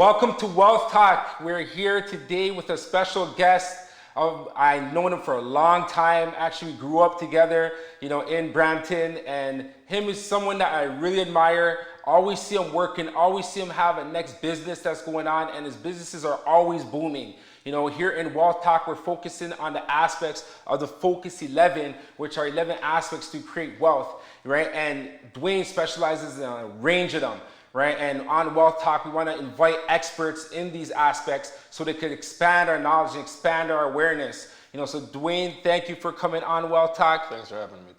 Welcome to Wealth Talk. We're here today with a special guest. I've known him for a long time. Actually, we grew up together, in Brampton. And him is someone that I really admire. Always see him working, always see him have a next business that's going on, and his businesses are always booming. Here in Wealth Talk, we're focusing on the aspects of the Focus 11, which are 11 aspects to create wealth, right? And Dowayne specializes in a range of them. Right, and on Wealth Talk, we want to invite experts in these aspects so they could expand our knowledge and expand our awareness. So Dowayne, thank you for coming on Wealth Talk. Thanks for having me.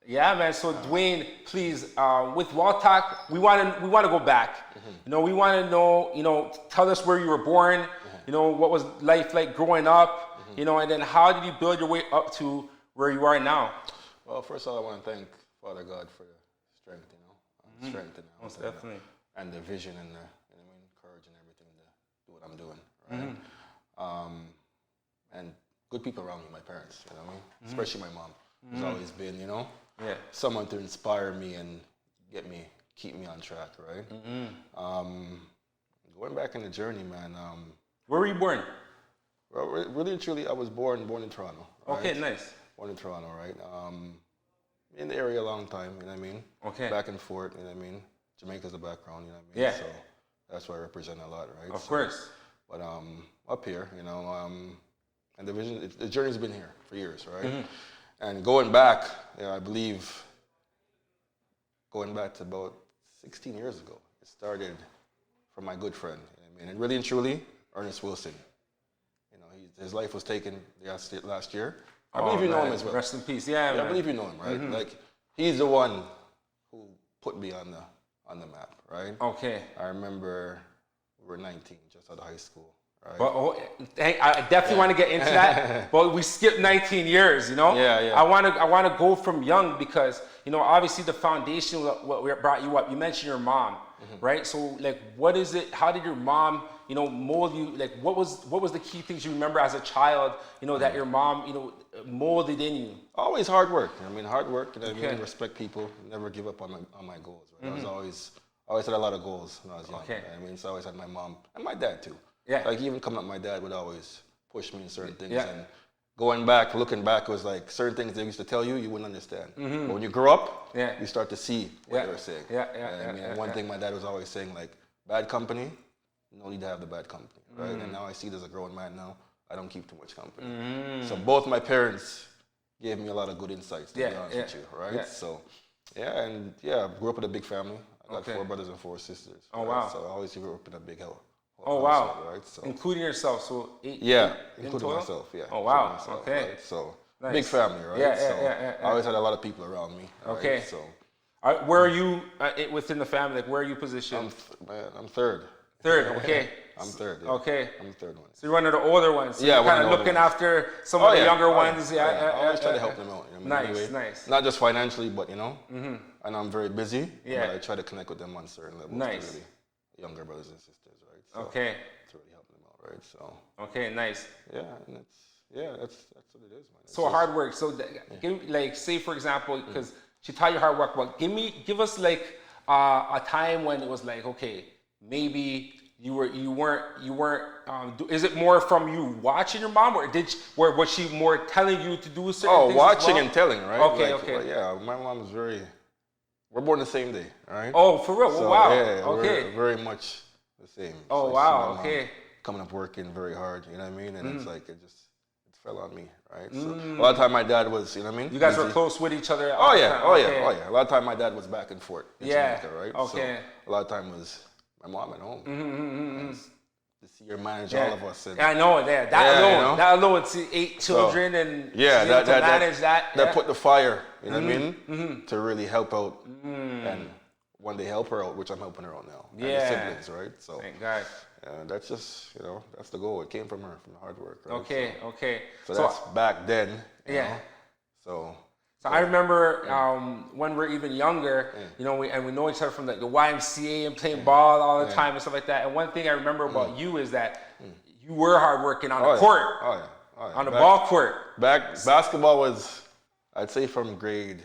Yeah, man. So Dowayne, please, with Wealth Talk, we want to go back. Mm-hmm. We want to know, tell us where you were born. Mm-hmm. What was life like growing up. Mm-hmm. And then how did you build your way up to where you are now? Well, first of all, I want to thank Father God for the strength. Strength most definitely, and the vision and the courage and everything to do what I'm doing, right? Mm-hmm. And good people around me, my parents, mm-hmm. especially my mom, who's mm-hmm. always been, someone to inspire me and keep me on track, right? Mm-hmm. Going back in the journey, man. Where were you born? Well, really and truly, I was born in Toronto. Right? Okay, nice. Born in Toronto, right? In the area a long time, Okay. Back and forth, Jamaica's a background, Yeah. So that's why I represent a lot, right? Of course. But up here, and the journey's been here for years, right? Mm-hmm. And going back, I believe, going back to about 16 years ago, it started from my good friend, and really and truly, Ernest Wilson. His life was taken last year. I believe you know him as well. Rest in peace. Yeah, I believe you know him, right? Mm-hmm. He's the one who put me on the map, right? Okay. I remember we were 19, just out of high school, right? But I definitely want to get into that. But we skipped 19 years, Yeah. I want to go from young because obviously the foundation what brought you up. You mentioned your mom, mm-hmm. right? So what is it? How did your mom mold you? What was the key things you remember as a child? That your mom molded in you. Always hard work. Hard work. Okay. Respect people. Never give up on my goals. Right? Mm-hmm. I always had a lot of goals when I was young. Okay. So I always had my mom and my dad too. Yeah. Even coming up, my dad would always push me in certain things. Yeah. And looking back, it was certain things they used to tell you, you wouldn't understand. Mm-hmm. But when you grow up, you start to see what they were saying. One thing my dad was always saying, bad company, no need to have the bad company, right? Mm-hmm. And now I see it as a grown man now, I don't keep too much company. Mm-hmm. So both my parents gave me a lot of good insights, to be honest with you, right? Yeah. So, grew up with a big family. I got 4 brothers and 4 sisters. Oh, right? wow. So I always grew up in a big house. Oh, wow. Right? So, including yourself, so 8? Yeah, including myself, yeah. Oh, wow, myself, okay. Right? So, nice. Big family, right? Yeah. I always had a lot of people around me. Okay. Right? So, where are you within the family? Where are you positioned? I'm third. Third, okay. I'm third. Yeah. Okay. I'm the third one. So you're one of the older ones. So yeah, you're kind of looking after some of the younger ones. Yeah. I always try to help them out. Nice. Not just financially, but mm-hmm. And I'm very busy. Yeah. But I try to connect with them on certain levels. Nice. Really younger brothers and sisters, right? So okay. To really help them out, right? So. Okay, nice. Yeah, and that's what it is, man. So hard work. So say for example, because she taught you hard work. But give us a time when it was okay, maybe you weren't. Is it more from you watching your mom, or was she more telling you to do certain things? Oh, watching and telling, right? Okay. Well, yeah, my mom is very. We're born the same day, right? Oh, for real? So, wow. Yeah, okay. We're very much the same. Oh, so wow. Okay. Coming up working very hard, you know what I mean? And it's it fell on me, right? So a lot of time my dad was, you know what I mean? You guys were close with each other. Oh yeah. A lot of time my dad was back and forth in Jamaica, right? Okay. So a lot of time was my mom at home. Mm-hmm. To see her manage all of us. And, I know that. That alone, see 8 children and that manage that. That put the fire, you know what I mean? Mm-hmm. To really help out and one day help her out, which I'm helping her out now. Yeah. And the siblings, right? So thank God. That's just, that's the goal. It came from her, from the hard work, right? Okay. So that's back then. You know? So I remember when we're even younger, we know each other from the YMCA and playing ball all the time and stuff like that. And one thing I remember about you is that you were hardworking on the court, on the ball court. Basketball was, I'd say, from grade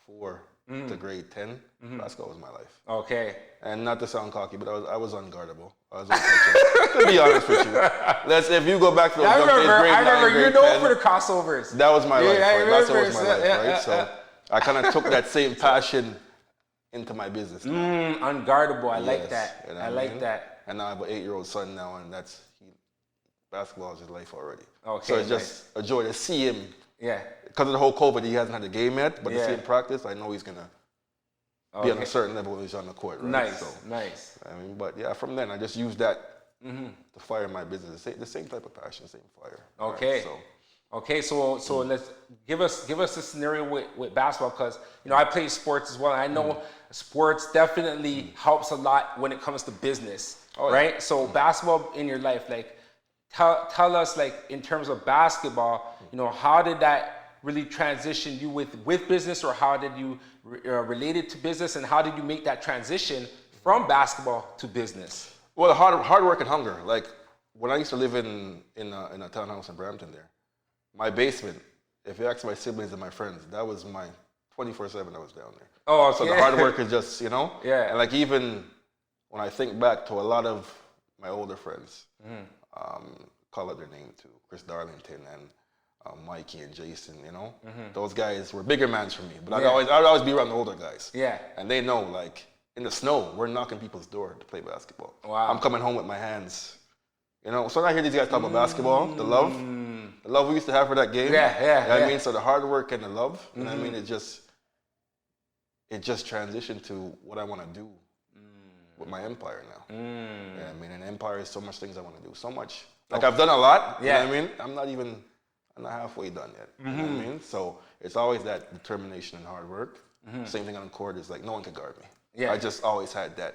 4 to grade 10. Basketball was my life. Okay. And not to sound cocky, but I was unguardable. I was untouchable. To be honest with you. If you go back to those I remember grade you're 9, known grade for the 10, crossovers. that was my life, right? That's what was my remember. life, right? So I kind of took that same passion into my business now. Unguardable. I like Yes, that. you know I what like mean? that. And now I have an 8-year-old son now, and basketball is his life already. Okay, So it's just a joy to see him. Yeah. Because of the whole COVID, he hasn't had a game yet, but to see him practice, I know he's going to be on a certain level when he's on the court, right? Nice, so, nice. I mean, but yeah, from then I just used that to fire my business. The same type of passion, same fire. Okay. Right? So, okay, so let's give us a scenario with basketball, because I play sports as well. And I know sports definitely helps a lot when it comes to business, right? So basketball in your life, like tell us, like, in terms of basketball, how did that really transition you with business, or how did you relate it to business, and how did you make that transition from basketball to business? well, hard work and hunger. Like when I used to live in a townhouse in Brampton there, my basement, if you ask my siblings and my friends, that was my 24/7 I was down there. Oh, okay. So the hard work is just, Yeah. And like even when I think back to a lot of my older friends, call out their name too, Chris Darlington and Mikey and Jason, those guys were bigger mans for me. But I'd always be around the older guys. Yeah. And they know, like, in the snow, we're knocking people's door to play basketball. Wow. I'm coming home with my hands. So I hear these guys talk about basketball, the love we used to have for that game. Yeah. You know what I mean? So the hard work and the love, you know what I mean? It just transitioned to what I want to do with my empire now. You know what I mean? And empire is so much things I want to do. So much. Like I've done a lot, you know what I mean? I'm not halfway done yet. You know what I mean? So it's always that determination and hard work. Same thing on the court is like no one can guard me. Yeah. I just always had that.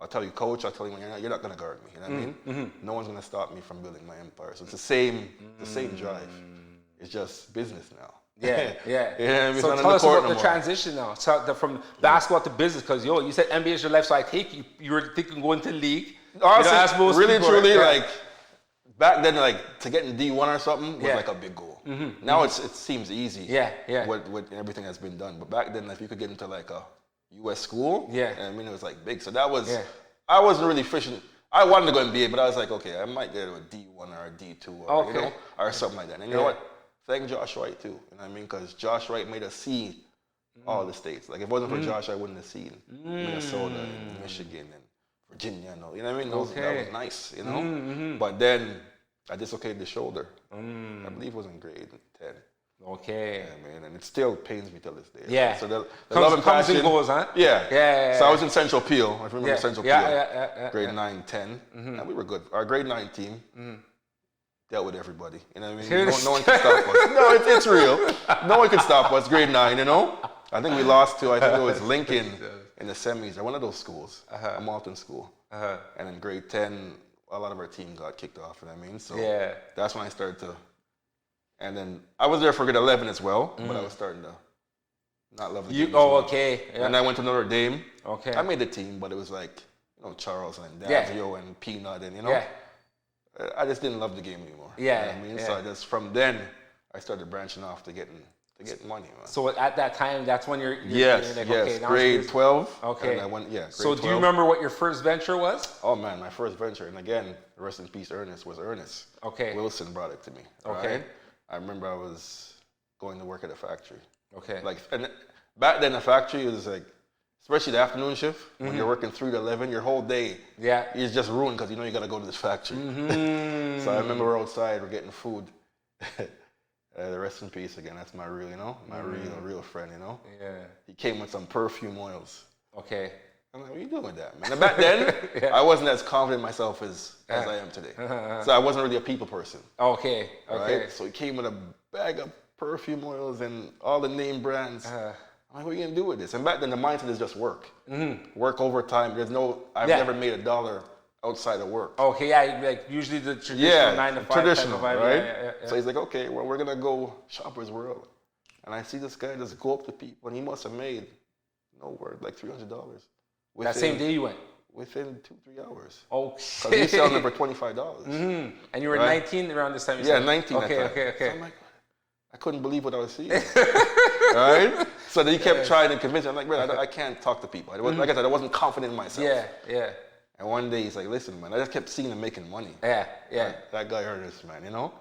I'll tell you, coach, I'll tell you when you're not gonna guard me. You know what I mean? No one's gonna stop me from building my empire. So it's the same drive. It's just business now. Yeah. Yeah. So tell us about the transition now. So from basketball to business, because you said NBA is your life, so I take you were thinking going to the league. Honestly, really, people, truly, right? like back then, like to get in D1 or something was like a big goal. Now it seems easy. Yeah. With everything that's been done, but back then, if you could get into like a U.S. school, I mean, it was like big. So that was, I wasn't really fishing. I wanted to go NBA, but I was like, okay, I might get a D1 or a D2 or, or something like that. And you know what? Thank Josh Wright too. You know what I mean? Because Josh Wright made us see all the states. Like if it wasn't for Josh, I wouldn't have seen Minnesota and Michigan and Virginia. You know what I mean? That was nice, But then I dislocated the shoulder. I believe it was in grade 10. Okay. Yeah, man, and it still pains me till this day. Yeah. Right? So the love and passion. Comes and goes, huh? Yeah. So I was in Central Peel. I remember Central Peel. Yeah. Grade 9, 10. And we were good. Our grade 9 team dealt with everybody. You know what I mean? No one can stop us. No, it's real. No one can stop us. Grade 9, I think we lost to, it was Lincoln in the semis, or one of those schools, a Malton school. And in grade 10, a lot of our team got kicked off, you know what I mean? So that's when I started to, and then I was there for grade 11 as well, but I was starting to not love the game as well. Okay. Yeah. And I went to Notre Dame. Okay. I made the team, but it was like, Charles and Davio and Peanut and, I just didn't love the game anymore. You know what I mean? So from then, I started branching off to get money, man. So at that time, that's when you're yes, like, yes, okay, now grade 12. Okay. And I went, grade so 12. do you remember what your first venture was? Oh man, my first venture, and again, rest in peace, Ernest was Ernest. Okay. Wilson brought it to me. Okay. Right? I remember I was going to work at a factory. Okay. And back then, the factory was like, especially the afternoon shift, when you're working 3 to 11, your whole day is just ruined because you got to go to this factory. So I remember we're outside, we're getting food. The rest in peace again. That's my real, my real friend, Yeah. He came with some perfume oils. Okay. I'm like, what are you doing with that, man? And back then, I wasn't as confident in myself as I am today. So I wasn't really a people person. Okay. Right? So he came with a bag of perfume oils and all the name brands. I'm like, what are you going to do with this? And back then, the mindset is just work. Work overtime. I've never made $1 outside of work. Okay, like usually the traditional 9 to 5 traditional, type of right? Yeah. So he's like, okay, well, we're going to go Shoppers World. And I see this guy just go up to people, and he must have made, no word, like $300. That same day you went? Within 2-3 hours. Okay. Because he's selling them for $25. And you were 19 around this time? Yeah, 19 Okay. So I'm like, I couldn't believe what I was seeing. Right? So then he kept trying to convince me. I'm like, bro, I can't talk to people. Like I said, I wasn't confident in myself. Yeah. And one day he's like, listen, man, I just kept seeing him making money. Yeah. That guy earned this, man, you know?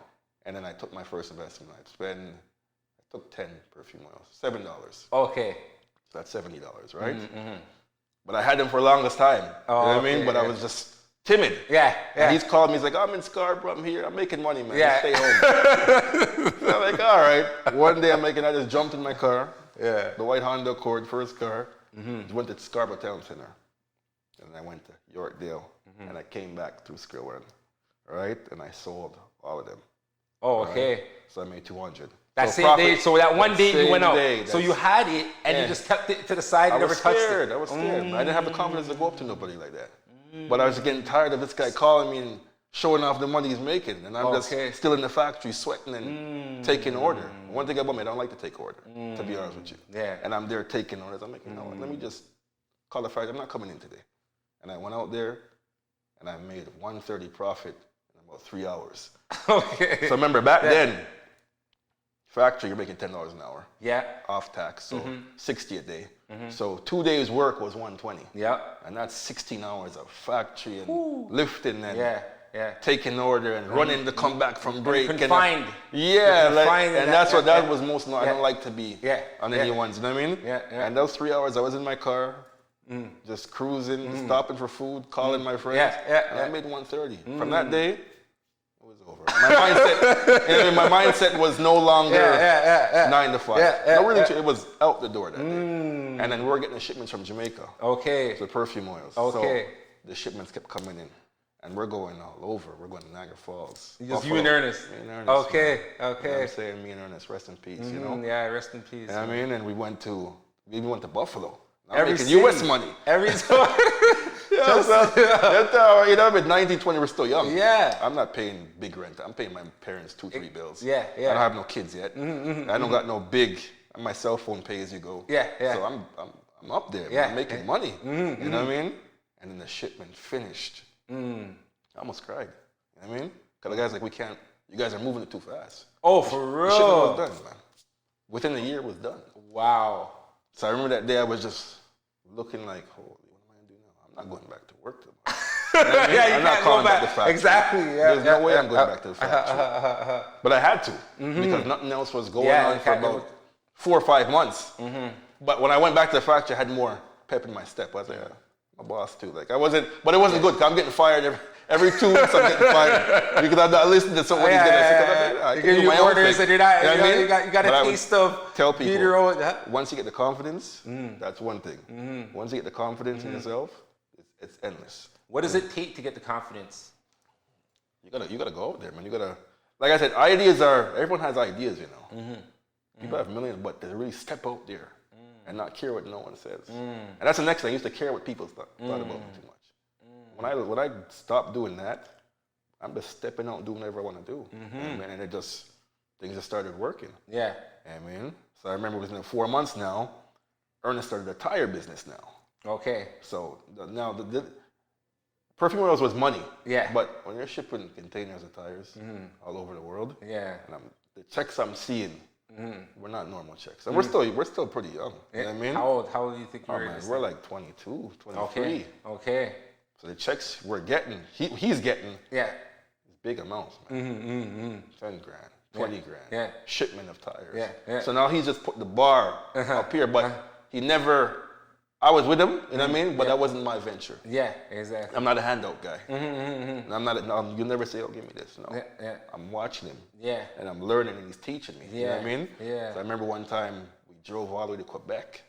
And then I took my first investment. I took 10 perfume oils, $7. Okay. So that's $70, right? But I had them for the longest time. You know what I mean? But I was just timid. Yeah. And he's called me. He's like, I'm in Scarborough. I'm here. I'm making money, man. Just stay home. So I'm like, all right. One day I just jumped in my car. Yeah. The white Honda Accord, first car. Went to Scarborough Town Center. And I went to Yorkdale. And I came back through Skirwan. Right? And I sold all of them. Oh, okay. Right? So I made 200. That same day, so that one day you went out. So you had it and you just kept it to the side and never touched it. I was scared. I didn't have the confidence to go up to nobody like that. But I was getting tired of this guy calling me and showing off the money he's making. And I'm just still in the factory sweating and taking order. One thing about me, I don't like to take order, to be honest with you. Yeah. And I'm there taking orders. I'm like, you know what, let me just call the factory. I'm not coming in today. And I went out there and I made 130 profit in about 3 hours. Okay. So remember, back then, factory, you're making $10 an hour. Yeah. Off tax, so 60 a day. So 2 days work was 120. Yeah. And that's 16 hours of factory and lifting and taking order and running to come back from break. Confined. And that's what that was most. I don't like to be on anyone's. You know what I mean? Yeah. And those 3 hours, I was in my car, just cruising, stopping for food, calling my friends. And I made 130. From that day, it was over. My mindset was no longer 9 to 5. It was out the door that day. And then we were getting the shipments from Jamaica. Okay. The perfume oils. Okay. So the shipments kept coming in. And we're going all over. We're going to Niagara Falls. Just you and Ernest. Me and Ernest. Okay. You know what I'm saying? Me and Ernest, rest in peace, you know? Yeah, rest in peace. You know what I mean? And we went to Buffalo. Every making city. US money. Every You know, with 19, 20, we're still young. Yeah. I'm not paying big rent. I'm paying my parents 2, 3 bills. Yeah. I don't have no kids yet. I don't got no big. My cell phone pay as you go. Yeah. So I'm up there. I'm making money. You know what I mean? And then the shipment finished. I almost cried. You know what I mean? Because the guy's like, you guys are moving it too fast. Oh, for real? The shipment was done, man. Within a year, it was done. Wow. So I remember that day I was just looking like, holy, what am I going to do now? I'm not going back to work tomorrow. You know what I mean? I'm not calling back the factory. Exactly. There's no way I'm going back to the factory. But I had to because nothing else was going on for about 4 or 5 months. But when I went back to the factory, I had more pep in my step. I was like, my boss too. Like I wasn't, but it wasn't good because I'm getting fired every 2 weeks. I'm getting fired because I'm not listening to someone who's getting sick. I can do my own thing. And you're not, you got a taste of tell people. Peter, once you get the confidence, that's one thing. Once you get the confidence in yourself, it's endless. What does it take to get the confidence? You gotta go out there, man. You gotta, like I said, everyone has ideas, you know. People have millions, but they really step out there and not care what no one says. And that's the next thing. I used to care what people thought about me too much. When I stopped doing that, I'm just stepping out and doing whatever I want to do. And things just started working. Yeah. I mean, so I remember within 4 months now, Ernest started a tire business now. Okay. So now the perfume oils was money. Yeah. But when you're shipping containers of tires all over the world, and the checks I'm seeing, we're not normal checks. And we're still pretty young. You know what I mean? How old do you think you were? Man, we're like 22, 23. Okay. So the checks we're getting, he's getting is big amounts, man. 10 grand, 20 grand. Yeah. Shipment of tires. Yeah. So now he's just put the bar up here, but he never, I was with him, you know what I mean? But that wasn't my venture. Yeah, exactly. I'm not a handout guy. You'll never say, oh, give me this. No. Yeah. I'm watching him. Yeah. And I'm learning and he's teaching me. You know what I mean? Yeah. So I remember one time we drove all the way to Quebec.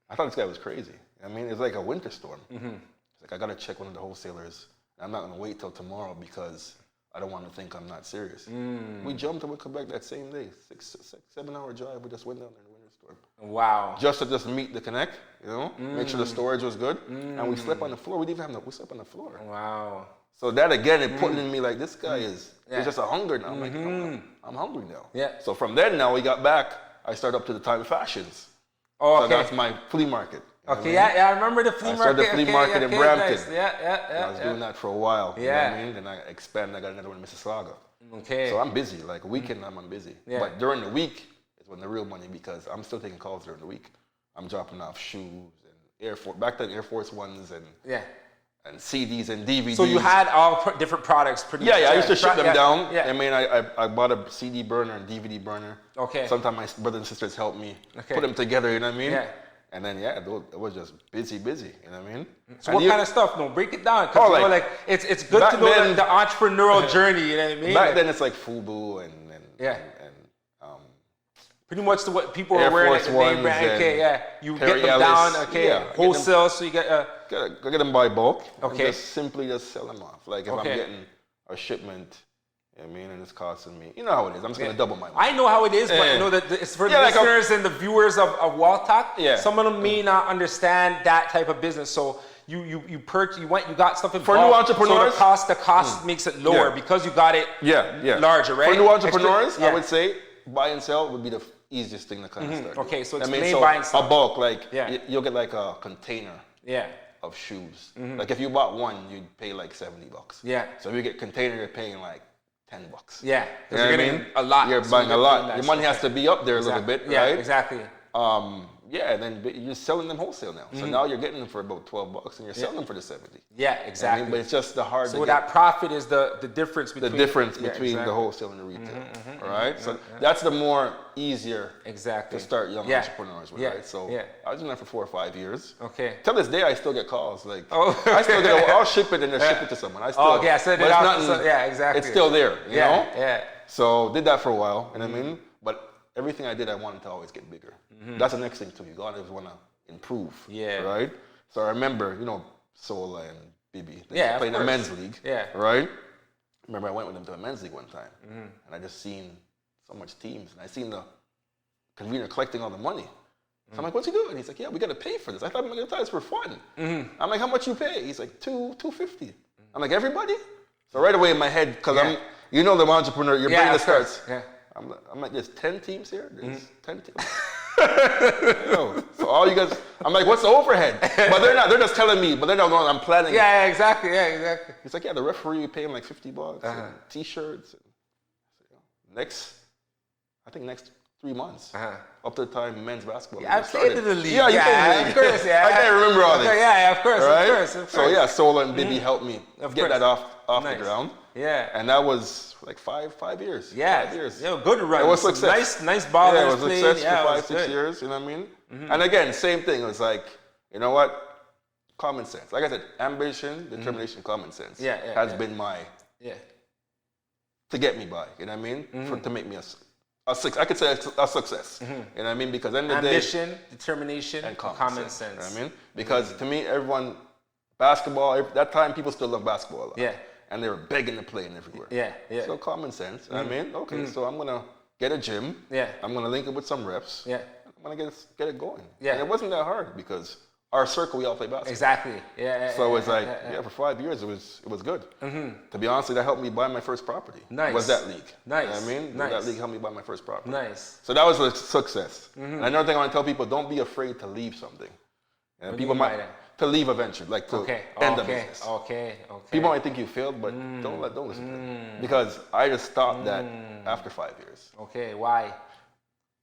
I thought this guy was crazy. I mean, it's like a winter storm. It's like, I got to check one of the wholesalers. I'm not going to wait till tomorrow because I don't want to think I'm not serious. We jumped and we come back that same day. 7 hour drive. We just went down there in the winter storm. Wow. Just to meet the connect, you know, make sure the storage was good. And we slept on the floor. We didn't even we slept on the floor. Wow. So that again, it put in me like, this guy is just a hunger now. I'm like, no, I'm hungry now. Yeah. So from then now we got back, I started up to the Time Fashions. Oh, so that's my flea market. Okay, I remember the flea market. I started the flea market in Brampton. Nice. Yeah. I was doing that for a while. You know what I mean? Then I expanded. I got another one in Mississauga. Okay. So I'm busy. Like weekend, I'm busy. Yeah. But during the week is when the real money, because I'm still taking calls during the week. I'm dropping off shoes and Air Force, back then Air Force Ones and CDs and DVDs. So you had all different products pretty much. Yeah, I used to ship them down. Yeah. I mean, I bought a CD burner and DVD burner. Okay. Sometimes my brothers and sisters helped me put them together, you know what I mean? Yeah. And then, it was just busy, you know what I mean? So and what kind of stuff? No, break it down. Because it's good to know then, the entrepreneurial journey, you know what I mean? Back then it's like FUBU and pretty much what people Air are wearing, Force like the name brand. Okay, you get them down, wholesale, so you get go get them by bulk. Okay. And just simply sell them off. Like if I'm getting a shipment, you know what I mean, and it's costing me, you know how it is. I'm just gonna double my money. I know how it is, but you know that it's for the listeners and the viewers of Wall Talk. Yeah. Some of them may not understand that type of business. So you got something for new entrepreneurs. So the cost makes it lower because you got it larger, right? For new entrepreneurs, I would say buy and sell would be the easiest thing to kind of start. Okay, so explain buy and sell. A bulk, like you'll get like a container. Yeah. Of shoes. Like if you bought one, you'd pay like $70. Yeah. So if you get container, you're paying like $10. Yeah. You know what I mean? A lot. You're buying a lot. Your money has to be up there a little bit, yeah, right? Exactly. And then you're selling them wholesale now. So now you're getting them for about $12 and you're selling them for the 70. Yeah, exactly. I mean, but it's just the hard. So that profit is the difference between the wholesale and the retail. All right. So that's the more easier to start young entrepreneurs with, right? So I was doing that for 4 or 5 years. Okay. Till this day, I still get calls. Like I still get. I'll ship it and then ship it to someone. I still. Exactly. It's still there. You know. Yeah. So did that for a while, you know what I mean? But everything I did, I wanted to always get bigger. That's the next thing too. You always want to improve. Yeah. Right. So I remember, Sola and Bibi. They played in the men's league. Yeah. Right. Remember, I went with them to a men's league one time, and I just seen so much teams, and I seen the convener collecting all the money. So I'm like, "What's he doing?" He's like, "Yeah, we got to pay for this." I thought this for fun. I'm like, "How much you pay?" He's like, $250. I'm like, "Everybody?" So right away in my head, because I'm, the entrepreneur, your brain starts. Yeah. I'm like, there's 10 teams here. There's 10 teams. So all you guys, I'm like, what's the overhead? But they're not. They're just telling me. But they're not going. I'm planning. Yeah, exactly. Yeah, exactly. He's like, the referee, we pay him like $50, and T-shirts. Next 3 months, up to the time men's basketball. Yeah, I've played in the league. Yeah, you played in the league. Of course. Yeah, I can't remember all this. Yeah, of course, right? of course. So Sola and Bibi helped me get that off the ground. Yeah. And that was like 5 years. Yeah. 5 years. Yeah, good run. It was success. Nice ballers. Yeah, it was success for 5, 6 years. You know what I mean? And again, same thing. It was like, you know what? Common sense. Like I said, ambition, determination, common sense has been my to get me by. You know what I mean? To make me I could say a success. You know what I mean? Because end of the day, ambition, determination, and common sense. You know what I mean? Because to me, basketball, that time people still love basketball a lot. Yeah. And they were begging to play in everywhere. Yeah. So common sense. I mean, okay, so I'm gonna get a gym. Yeah. I'm gonna link it with some reps. Yeah. I'm gonna get it going. Yeah. And it wasn't that hard because our circle, we all play basketball. Exactly. Yeah. So it's like, for 5 years, it was good. To be honest, that helped me buy my first property. Nice. Was that league. Nice. You know what I mean? Nice. That league helped me buy my first property. Nice. So that was a success. And another thing I want to tell people, don't be afraid to leave something. And people might to leave a venture, like to end a business. Okay. People might think you failed, but don't listen to them. Because I just stopped that after 5 years. Okay, why?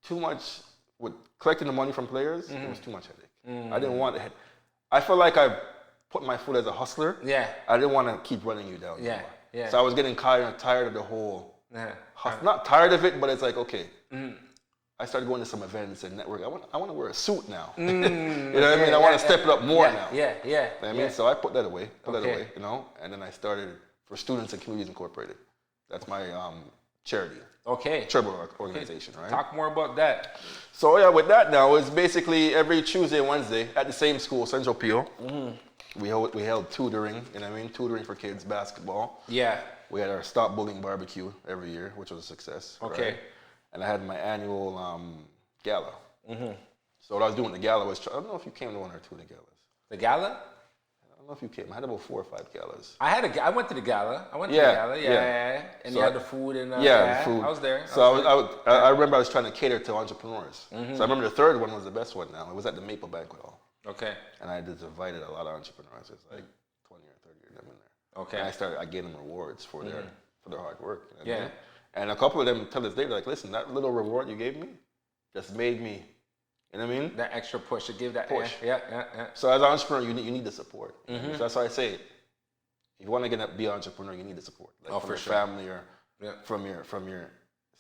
Too much with collecting the money from players. It was too much headache. I didn't want it. I felt like I put my foot as a hustler. Yeah. I didn't want to keep running you down. Yeah. So I was getting tired of the whole. Not tired of it, but it's like, okay. I started going to some events and network. I want to wear a suit now. You know what I mean? I want to step it up more now. Yeah. You know what I mean? So I put that away. And then I started for Students and Communities Incorporated. That's my charity. Okay. Charitable organization, right? Talk more about that. So with that now, it's basically every Tuesday and Wednesday at the same school, Central Peel. We held tutoring, you know what I mean? Tutoring for kids, basketball. Yeah. We had our Stop Bullying barbecue every year, which was a success. Okay. Right? And I had my annual gala. So what I was doing at the gala was, I don't know if you came to one or two of the galas. The gala? I don't know if you came. I had about 4 or 5 galas. I went to the gala. Yeah. And so you had the food and the food. I was there. I remember I was trying to cater to entrepreneurs. So I remember the third one was the best one now. It was at the Maple Banquet Hall. Okay. And I just invited a lot of entrepreneurs. It's like 20 or 30 of them in there. Okay. And I gave them rewards for for their hard work. You know what I Yeah. mean? And a couple of them tell us they're like, listen, that little reward you gave me just made me, you know what I mean? That extra push to give that Push. Yeah. So as an entrepreneur, you need the support. Mm-hmm. So that's why I say it. If you want to be an entrepreneur, you need the support. Like from your family or from your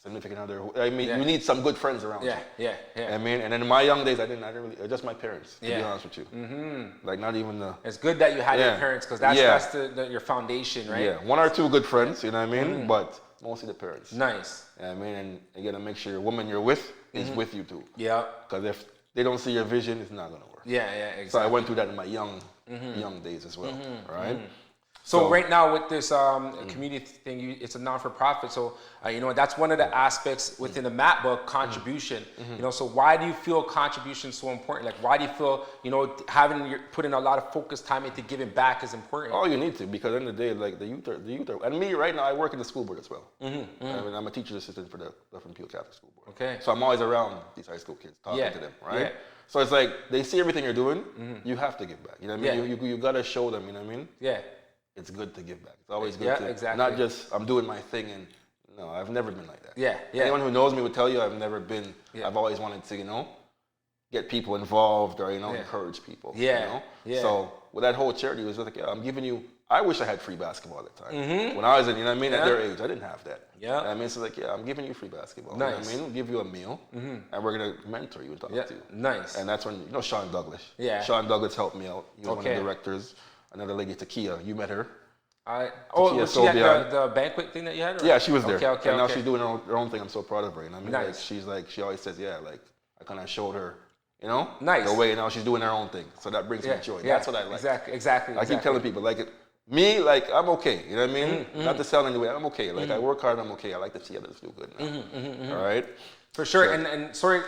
significant other. I mean, you need some good friends around you. Yeah. I mean, and then in my young days, I didn't really, just my parents, to be honest with you. Mm-hmm. Like not even the. It's good that you had your parents because that's your foundation, right? Yeah, one or two good friends, you know what I mean? But mostly the parents. Nice. You know what I mean? And you gotta make sure your woman you're with is with you too. Yeah. Because if they don't see your vision, it's not gonna work. Yeah, exactly. So I went through that in my young days as well, right? So right now with this community thing, it's a non-for-profit. So that's one of the aspects within the map book, contribution. So why do you feel contribution is so important? Like why do you feel putting a lot of focus time into giving back is important? Oh, you need to, because at the end of the day, like the youth are, and me right now, I work in the school board as well. I mean, I'm a teacher's assistant for the Untitled Chapter school board. Okay. So I'm always around these high school kids, talking to them, right? Yeah. So it's like they see everything you're doing, you have to give back. You know what I mean? You gotta show them. You know what I mean? Yeah. It's good to give back. It's always good to not just I'm doing my thing and no, I've never been like that. Yeah. Anyone who knows me would tell you I've never been. I've always wanted to get people involved or encourage people. Yeah. So with that whole charity, it was just like I'm giving you. I wish I had free basketball at the time. When I was in, at their age, I didn't have that. Yeah. I mean, so like I'm giving you free basketball. Nice. You know what I mean, we'll give you a meal, and we're gonna mentor you and talk to you. Nice. And that's when Sean Douglas. Yeah. Sean Douglas helped me out. He was one of the directors. Another lady, Takia, you met her. Was she at the banquet thing that you had? Or? Yeah, she was there. Okay. And now she's doing her own thing. I'm so proud of her. You know what I mean? Nice. Like, she always says, I kind of showed her, nice. the way now she's doing her own thing. So that brings me joy. That's what I like. Exactly. I keep telling people, like, me, like, I'm okay. You know what I mean? Not to sell anyway. I'm okay. Like, I work hard. I'm okay. I like to see others do good now. All right? For sure. And sorry,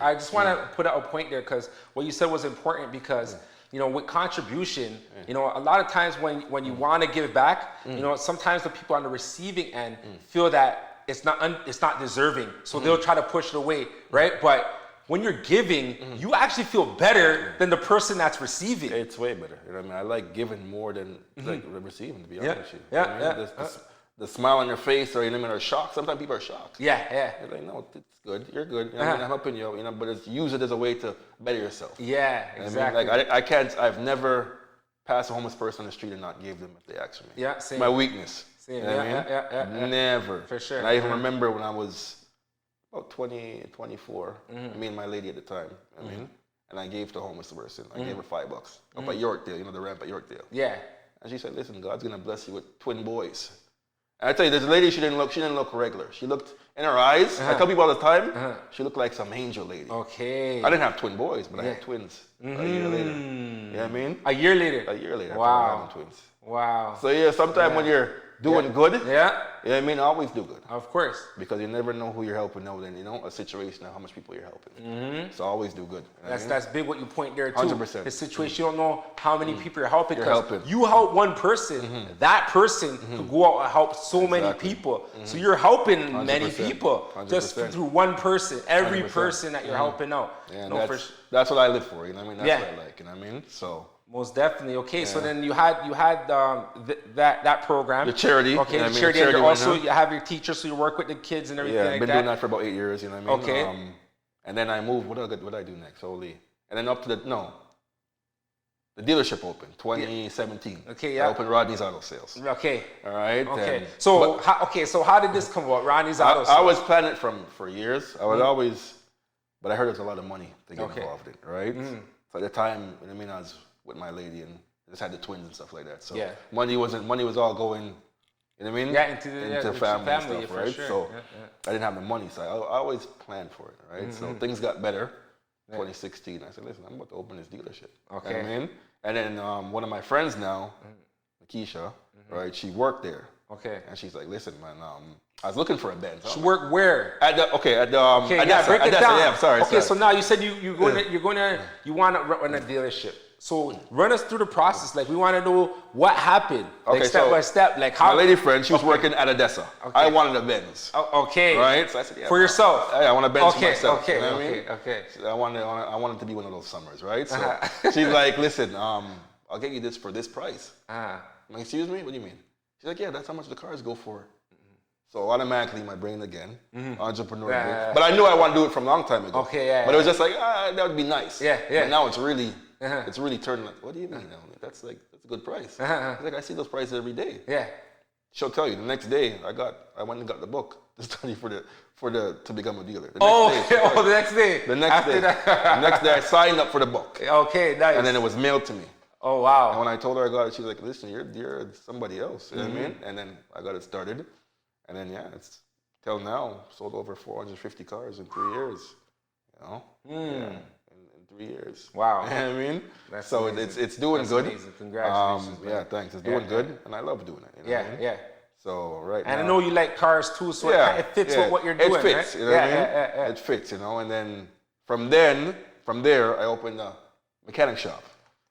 I just want to put out a point there because what you said was important because with contribution, a lot of times when you want to give back, sometimes the people on the receiving end feel that it's not deserving, so they'll try to push it away, right? But when you're giving, you actually feel better than the person that's receiving. It's way better. You know what I mean? I like giving more than like receiving, to be honest with you. The smile on your face, or shock. Sometimes people are shocked. Yeah. You're like, no, it's good. You're good. You know what I mean? I'm helping you. But use it as a way to better yourself. Yeah, exactly. I mean? Like I've never passed a homeless person on the street and not gave them if they asked me. Yeah, same. My weakness. Same. You know what I mean? Never. For sure. And I even remember when I was about 20, 24, me and my lady at the time, I mean, and I gave the homeless person, I gave her $5 up at Yorkdale, the ramp at Yorkdale. Yeah. And she said, listen, God's gonna bless you with twin boys. And I tell you, this lady, she didn't look regular. She looked, in her eyes, I tell people all the time, she looked like some angel lady. Okay. I didn't have twin boys, but I had twins a year later. You know what I mean? A year later? A year later. Wow. I twins. Wow. So sometimes when you're doing good, you know what I mean, always do good. Of course. Because you never know who you're helping, a situation of how much people you're helping. So always do good. You know that's big what you point there too. 100%. The situation, you don't know how many people you're helping. You're you help one person, that person could go out and help so many people. So you're helping 100%. many people 100%. just through one person, every 100%. person that you're helping out. Yeah, that's what I live for, you know what I mean? That's what I like, you know what I mean? So most definitely. Okay, so then you had that program, the charity. Okay, you know the charity. And charity also you have your teacher, so you work with the kids and everything. Yeah, I've been doing that for about 8 years. You know what I mean? Okay. And then I moved. What did I do next? Holy. And then up to the dealership opened 2017. Okay, yeah. I opened Rodney's Auto Sales. Okay. All right. Okay. So how did this come about, Rodney's Auto Sales? I was planning it for years. I was always, but I heard there's a lot of money to get involved in. Right. So at the time, I mean, I was with my lady and just had the twins and stuff like that. So money was all going, you know what I mean? Yeah, into family and stuff, right? Sure. So I didn't have the money, so I always planned for it, right? So things got better. 2016, I said, listen, I'm about to open this dealership. Okay. You know what I mean? And then one of my friends now, Keisha, right? She worked there. Okay. And she's like, listen, man, I was looking for a Benz. She worked where? Break it down. Yeah, sorry. Okay, so now you said you want to run a dealership. So run us through the process. Like we want to know what happened, like step by step. Like how. My lady friend, she was working at Odessa. Okay. I wanted a Benz. Okay. Right. So I said, for yourself. I want a Benz for myself. Okay. You know what I mean? Okay. So I wanted to be one of those summers, right? So she's like, listen, I'll get you this for this price. I'm like, excuse me? What do you mean? She's like, yeah, that's how much the cars go for So automatically my brain again, entrepreneur brain. But I knew I wanted to do it from a long time ago. Okay, yeah. But it was just like, that would be nice. Yeah, yeah. But now it's really turning like, what do you mean? That's a good price. Like I see those prices every day. Yeah. She'll tell you the next day I went and got the book to study to become a dealer. The next day. The next day. The next day I signed up for the book. Okay, nice. And then it was mailed to me. Oh wow. And when I told her I got it, she was like, listen, you're somebody else. You know what I mean? And then I got it started. And then it's till now sold over 450 cars in 3 years. You know? Yeah. In 3 years. Wow. You know what I mean? That's so amazing. it's doing good. Amazing. Congratulations. Yeah, thanks. It's doing good, and I love doing it. You know what I mean? Yeah. So right and now, I know you like cars too, so it fits with what you're doing. It fits, right? you know what I mean? It fits, you know. And then from there, I opened a mechanic shop.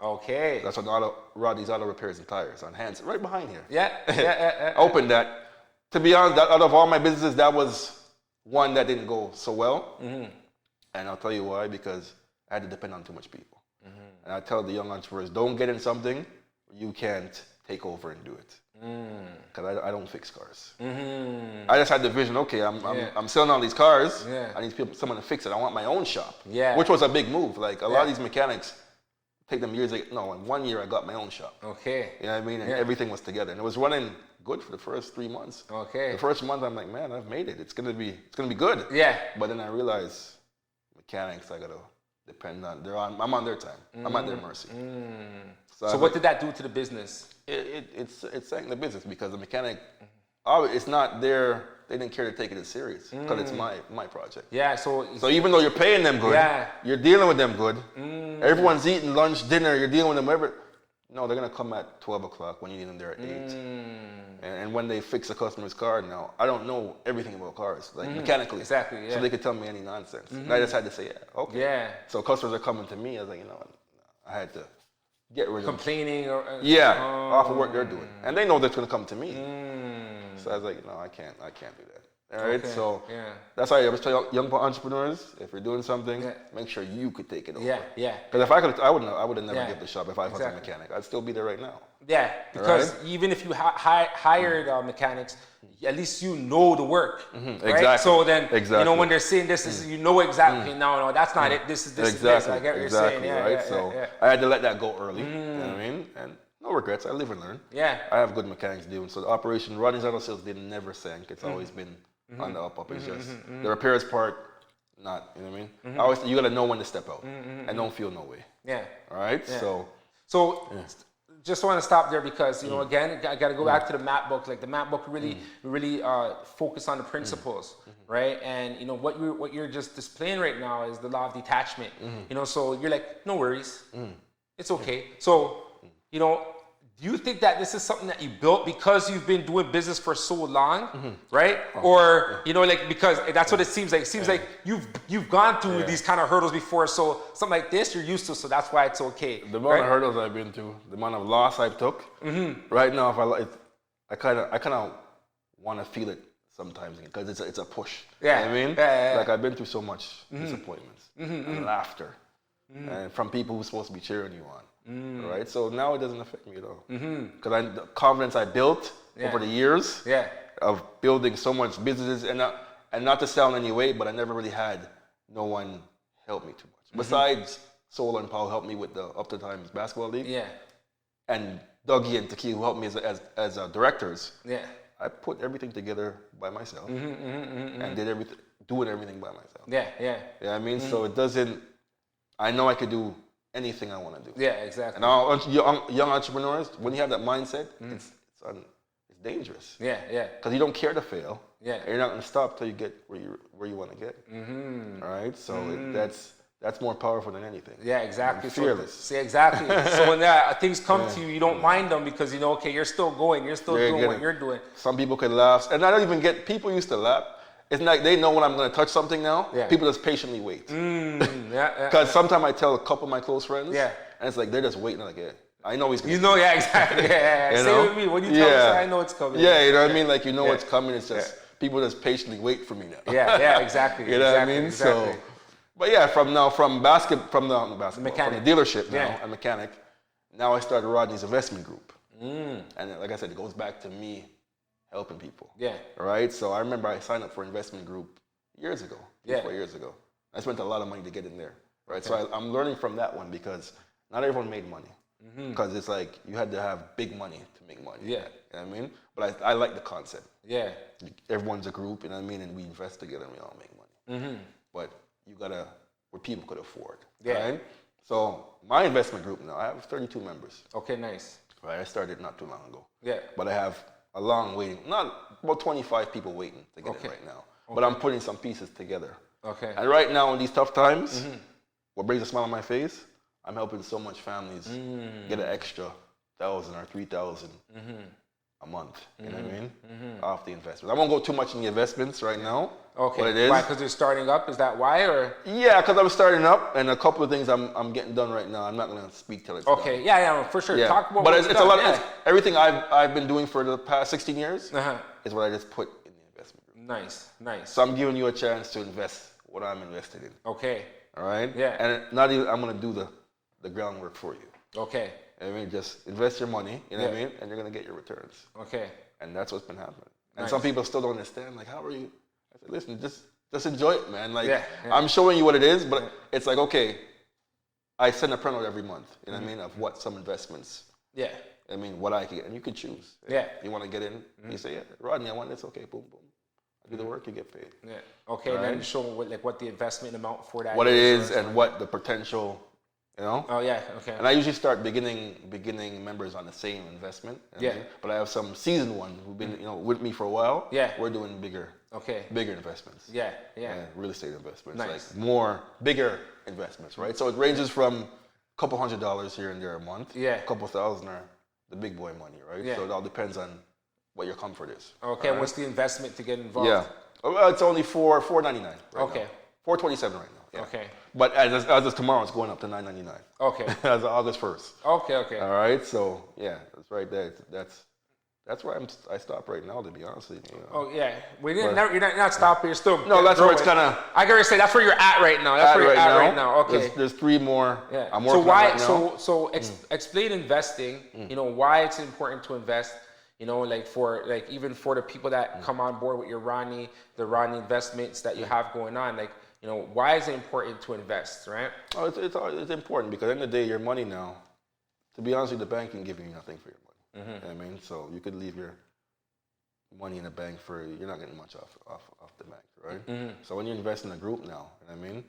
Okay. That's on Rodney's Auto Repairs and Tires on Hands, right behind here. Yeah. Opened that. To be honest, out of all my businesses, that was one that didn't go so well. And I'll tell you why, because I had to depend on too much people. And I tell the young entrepreneurs, don't get in something you can't take over and do it. Because I don't fix cars. I just had the vision, okay, I'm selling all these cars. I need someone to fix it. I want my own shop. Which was a big move. Like a lot of these mechanics, take them years. In 1 year I got my own shop. Okay. You know what I mean? And everything was together. And it was running good for the first 3 months. Okay. The first month I'm like, man, I've made it. It's gonna be good. Yeah. But then I realized mechanics I gotta depend on. I'm on their time. I'm at their mercy. So what did that do to the business? It's saying the business because the mechanic, it's not their. They didn't care to take it as serious because it's my project. Yeah. So even though you're paying them good, you're dealing with them good. Everyone's eating lunch, dinner. You're dealing with them whatever. No, they're gonna come at 12 o'clock when you need them there at 8. And when they fix a customer's car now, I don't know everything about cars, like mechanically. Exactly, yeah. So they could tell me any nonsense. And I just had to say, okay. Yeah. So customers are coming to me. I was like, I had to get rid of complaining or off of what they're doing. And they know they're gonna come to me. So I was like, I can't do that. All right, so that's why I always tell young entrepreneurs, if you're doing something, make sure you could take it over. Yeah. Because if I could, I would have never given the shop if I was a mechanic. I'd still be there right now. Yeah, because even if you hired mechanics, at least you know the work, right? Exactly. So then, when they're saying this, you know exactly. No, that's not it. This is this. Exactly. I get what you're saying. Right. So I had to let that go early. You know what I mean? And no regrets. I live and learn. Yeah. I have good mechanics doing. So the operation, Rodney's Auto Sales, did never sank. It's always been on the up. It's just the repairs part. Not. You know what I mean? You gotta know when to step out and don't feel no way. Yeah. All right. Yeah. So. Just want to stop there because again, I got to go back to the map book. Like the map book really focus on the principles, right? And what you're just displaying right now is the law of detachment. So you're like, no worries, it's okay. So do you think that this is something that you built because you've been doing business for so long, right? Or because that's what it seems like. It seems like you've gone through these kind of hurdles before, so something like this you're used to, so that's why it's okay. The amount of hurdles I've been through, the amount of loss I've took, right now, I kind of want to feel it sometimes because it's a push. Yeah, you know what I mean, like I've been through so much disappointments and laughter, and from people who's supposed to be cheering you on. Right, so now it doesn't affect me at all because the confidence I built over the years of building so much businesses and not to sound any way, but I never really had no one help me too much besides Solar and Paul helped me with the Up to Times basketball league, and Dougie and Taki who helped me as directors. I put everything together by myself and doing everything by myself. Yeah, I mean, so it doesn't. I know I could do anything I want to do. Yeah, exactly. And young entrepreneurs, when you have that mindset, it's dangerous. Yeah. Because you don't care to fail. Yeah. And you're not going to stop till you get where you want to get. All right. So that's more powerful than anything. Yeah, exactly. Fearless. See, exactly. So when things come to you, you don't mind them because okay, you're still going, you're still doing what you're doing. Some people could laugh, and I don't even get. People used to laugh. It's like they know when I'm going to touch something now. Yeah. People just patiently wait. Because sometimes I tell a couple of my close friends, and it's like they're just waiting. Like, I know he's going to. Exactly. Say with me. When you tell me, I know it's coming. Yeah, you know what I mean? Like, what's coming. It's just people just patiently wait for me now. Exactly. You know what I mean? Exactly. So, but from the dealership now, a mechanic. Now I started Rodney's investment group. And like I said, it goes back to me helping people. Yeah. Right? So I remember I signed up for investment group years ago, 4 years ago. I spent a lot of money to get in there. Right? So I'm learning from that one because not everyone made money. Because it's like you had to have big money to make money. Yeah. You know what I mean? But I like the concept. Yeah. Everyone's a group, you know what I mean? And we invest together and we all make money. But you gotta, where people could afford. Yeah. Right? So my investment group now, I have 32 members. Okay, nice. Right? I started not too long ago. Yeah. But I have a long waiting, not about 25 people waiting to get in right now. But I'm putting some pieces together. Okay. And right now in these tough times, what brings a smile on my face, I'm helping so much families get an extra 1,000 or 3,000 a month. You know what I mean? Off the investments. I won't go too much in the investments right now. Okay. What it is. Why? Because they're starting up? Is that why? Or yeah, because I'm starting up, and a couple of things I'm getting done right now. I'm not going to speak till it's done. Okay. Yeah, for sure. Yeah. Talk about. But it's a lot. Of, everything I've been doing for the past 16 years is what I just put in the investment group. Nice. So I'm giving you a chance to invest what I'm invested in. Okay. All right. Yeah. And not even I'm going to do the groundwork for you. Okay. I mean, just invest your money, you know what I mean? And you're going to get your returns. Okay. And that's what's been happening. And some people still don't understand, like, how are you? I said, listen, just enjoy it, man. Like, I'm showing you what it is, but it's like, okay, I send a printout every month, you know what I mean, of what some investments. Yeah. I mean, what I can get, and you can choose. Yeah. You want to get in, you say, yeah, Rodney, I want this, okay, boom, boom. I do the work, you get paid. Yeah. Okay, and then show what the investment amount for that what it is and what the potential, you know? Oh, yeah, okay. And I usually start beginning members on the same investment. You know I mean? But I have some seasoned ones who've been, with me for a while. Yeah. We're doing bigger investments. Yeah. Real estate investments. Nice. Like more, bigger investments, right? So it ranges from a couple $100s here and there a month. Yeah. A couple thousand are the big boy money, right? Yeah. So it all depends on what your comfort is. Okay, right? What's the investment to get involved? Yeah. Well, it's only $4.99 right now. $4.27 right now. Yeah. Okay. But as of tomorrow, it's going up to $9.99. Okay. As of August 1st. Okay. All right. So yeah, that's right there. That's where I stop right now, to be honest with you. Oh yeah, you're not stopping. You're still. No, that's where it's kind of. I gotta say that's where you're at right now. That's where you're at right now. Okay. There's 3 more. Yeah. I'm working on right now. Explain investing. You know why it's important to invest. You know, even for the people that come on board with your the Rodney investments that you have going on, you know, why is it important to invest, right? Oh, it's important because at the end of the day, your money now, to be honest with you, the bank can give you nothing for your money. You know what I mean? So you could leave your money in the bank you're not getting much off the bank, right? So when you invest in a group now, you know what I mean?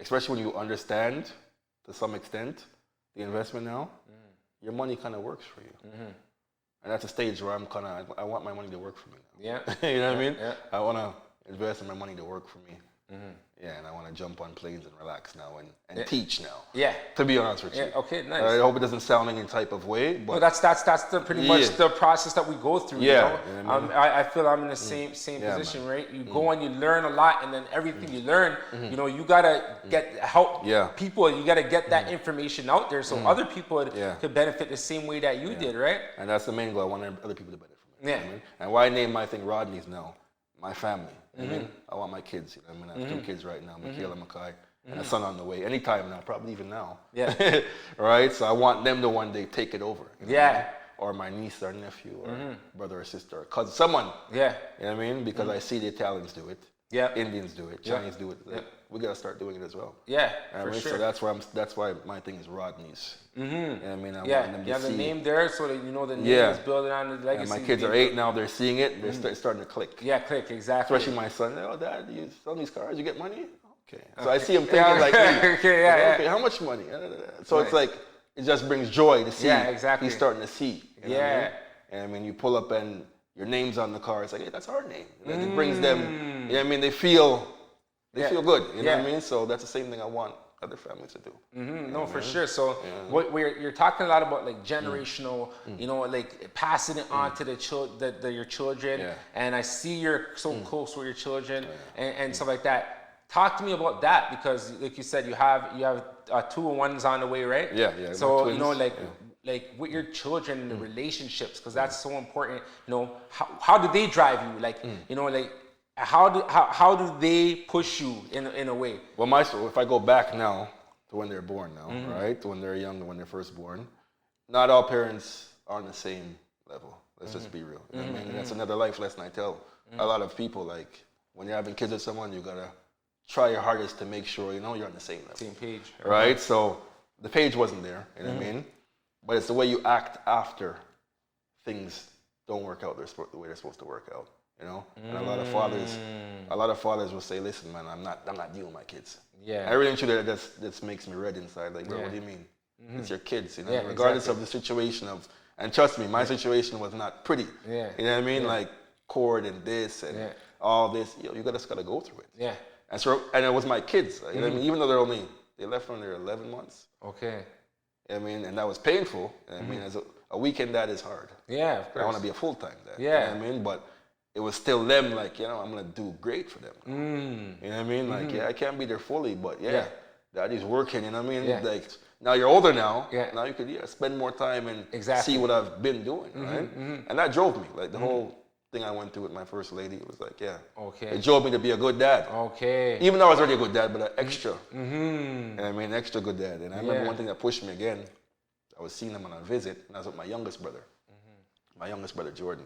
Especially when you understand, to some extent, the investment now, your money kind of works for you. And that's a stage where I want my money to work for me now. Yeah. You know what I mean? Yeah. I want to invest in my money to work for me. Yeah, and I want to jump on planes and relax now and teach now. Yeah. To be honest with you. Yeah. Okay, nice. I hope it doesn't sound any type of way, but that's pretty much the process that we go through. Yeah. You know? I feel I'm in the same position, right? You go and you learn a lot, and then everything you learn, you know, you gotta help people. You gotta get that information out there so other people could benefit the same way that you did, right? And that's the main goal. I want other people to benefit from it. Yeah. You know what I mean? And why I name my thing Rodney's now? My family. I mean, I want my kids. You know, I have 2 kids right now, Michaela and Makai, and a son on the way. Anytime now, probably even now. Yeah. Right? So I want them to one day take it over. You know, or my niece or nephew or brother or sister or cousin, someone. Yeah. You know what I mean? Because I see the Italians do it. Yeah. Indians do it. Chinese do it. We gotta start doing it as well. Yeah. For sure. So that's why my thing is Rodney's. You know what I mean? I want them to see the name there so that you know the name is building on the legacy. And my kids are 8 now, they're seeing it, they're starting to click. Yeah, click, exactly. Especially my son, oh Dad, you sell these cars, you get money? Okay. So I see him thinking like me. Okay, how much money? So it's like, it just brings joy to see he's starting to see. You know what I mean? And I mean, you pull up and your name's on the car, it's like, hey, that's our name. It brings them, you know what I mean, they feel good, you know what I mean? So that's the same thing I want other families to do. No, for sure. So you're talking a lot about generational, you know, passing it on to your children. And I see you're so close with your children and stuff like that. Talk to me about that because, like you said, you have 2 ones on the way, right? Yeah. So you know, with your children and the relationships, because that's so important. You know, how do they drive you? You know, how do they push you in a way? Well, if I go back now to when they're born now, right? To when they're young, to when they're first born, not all parents are on the same level. Let's just be real. You know what I mean? That's another life lesson I tell a lot of people. Like, when you're having kids with someone, you gotta try your hardest to make sure, you're on the same level. Same page. Right? So the page wasn't there, you know what I mean? But it's the way you act after things don't work out the way they're supposed to work out. And a lot of fathers will say, listen, man, I'm not dealing with my kids. Yeah. Everything to that makes me red inside. Like, bro, what do you mean? It's your kids, regardless of the situation and trust me, my situation was not pretty. Yeah. You know what I mean? Like court and this and all this, you just gotta go through it. Yeah. And it was my kids. You know what I mean? Even though they left when they were 11 months. Okay. You know what I mean? And that was painful. You know what I mean? As a weekend dad is hard. Yeah, of course. I want to be a full-time dad. Yeah. You know what I mean? But it was still them, like, I'm going to do great for them. You know what I mean? Like, I can't be there fully, but daddy's working, you know what I mean? Yeah. Like, now you're older now. Yeah. Now you could spend more time and Exactly. see what I've been doing, right? And that drove me. Like, the whole thing I went through with my first lady, it was like, Okay. it drove me to be a good dad. Okay. Even though I was already a good dad, but an extra. And I mean, extra good dad. And I remember one thing that pushed me again, I was seeing him on a visit, and I was with my youngest brother. My youngest brother, Jordan.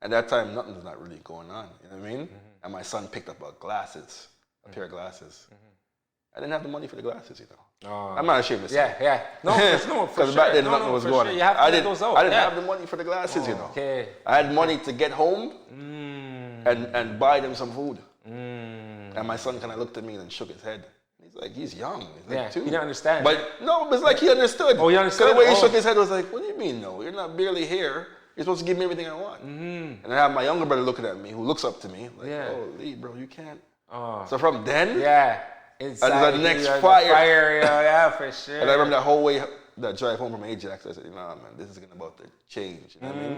At that time, nothing was not really going on, you know what I mean? And my son picked up a pair of glasses. I didn't have the money for the glasses, I'm not ashamed to say. Yeah. No, for sure. Because back then, nothing was going on. You have to let those out. I didn't have the money for the glasses, Okay. I had money to get home and buy them some food. And my son kind of looked at me and shook his head. He's like, he's young. He's like 2. He didn't understand. But no, it's like he understood. Oh, he understood? Because the way he shook his head was like, what do you mean no? You're not barely here. You're supposed to give me everything I want. And I have my younger brother looking at me, who looks up to me, like, oh, Lee, bro, you can't. So from then, inside the next fire. Yeah, for sure. And I remember that whole way, that drive home from Ajax, I said, man, this is about to change. You know what I mean?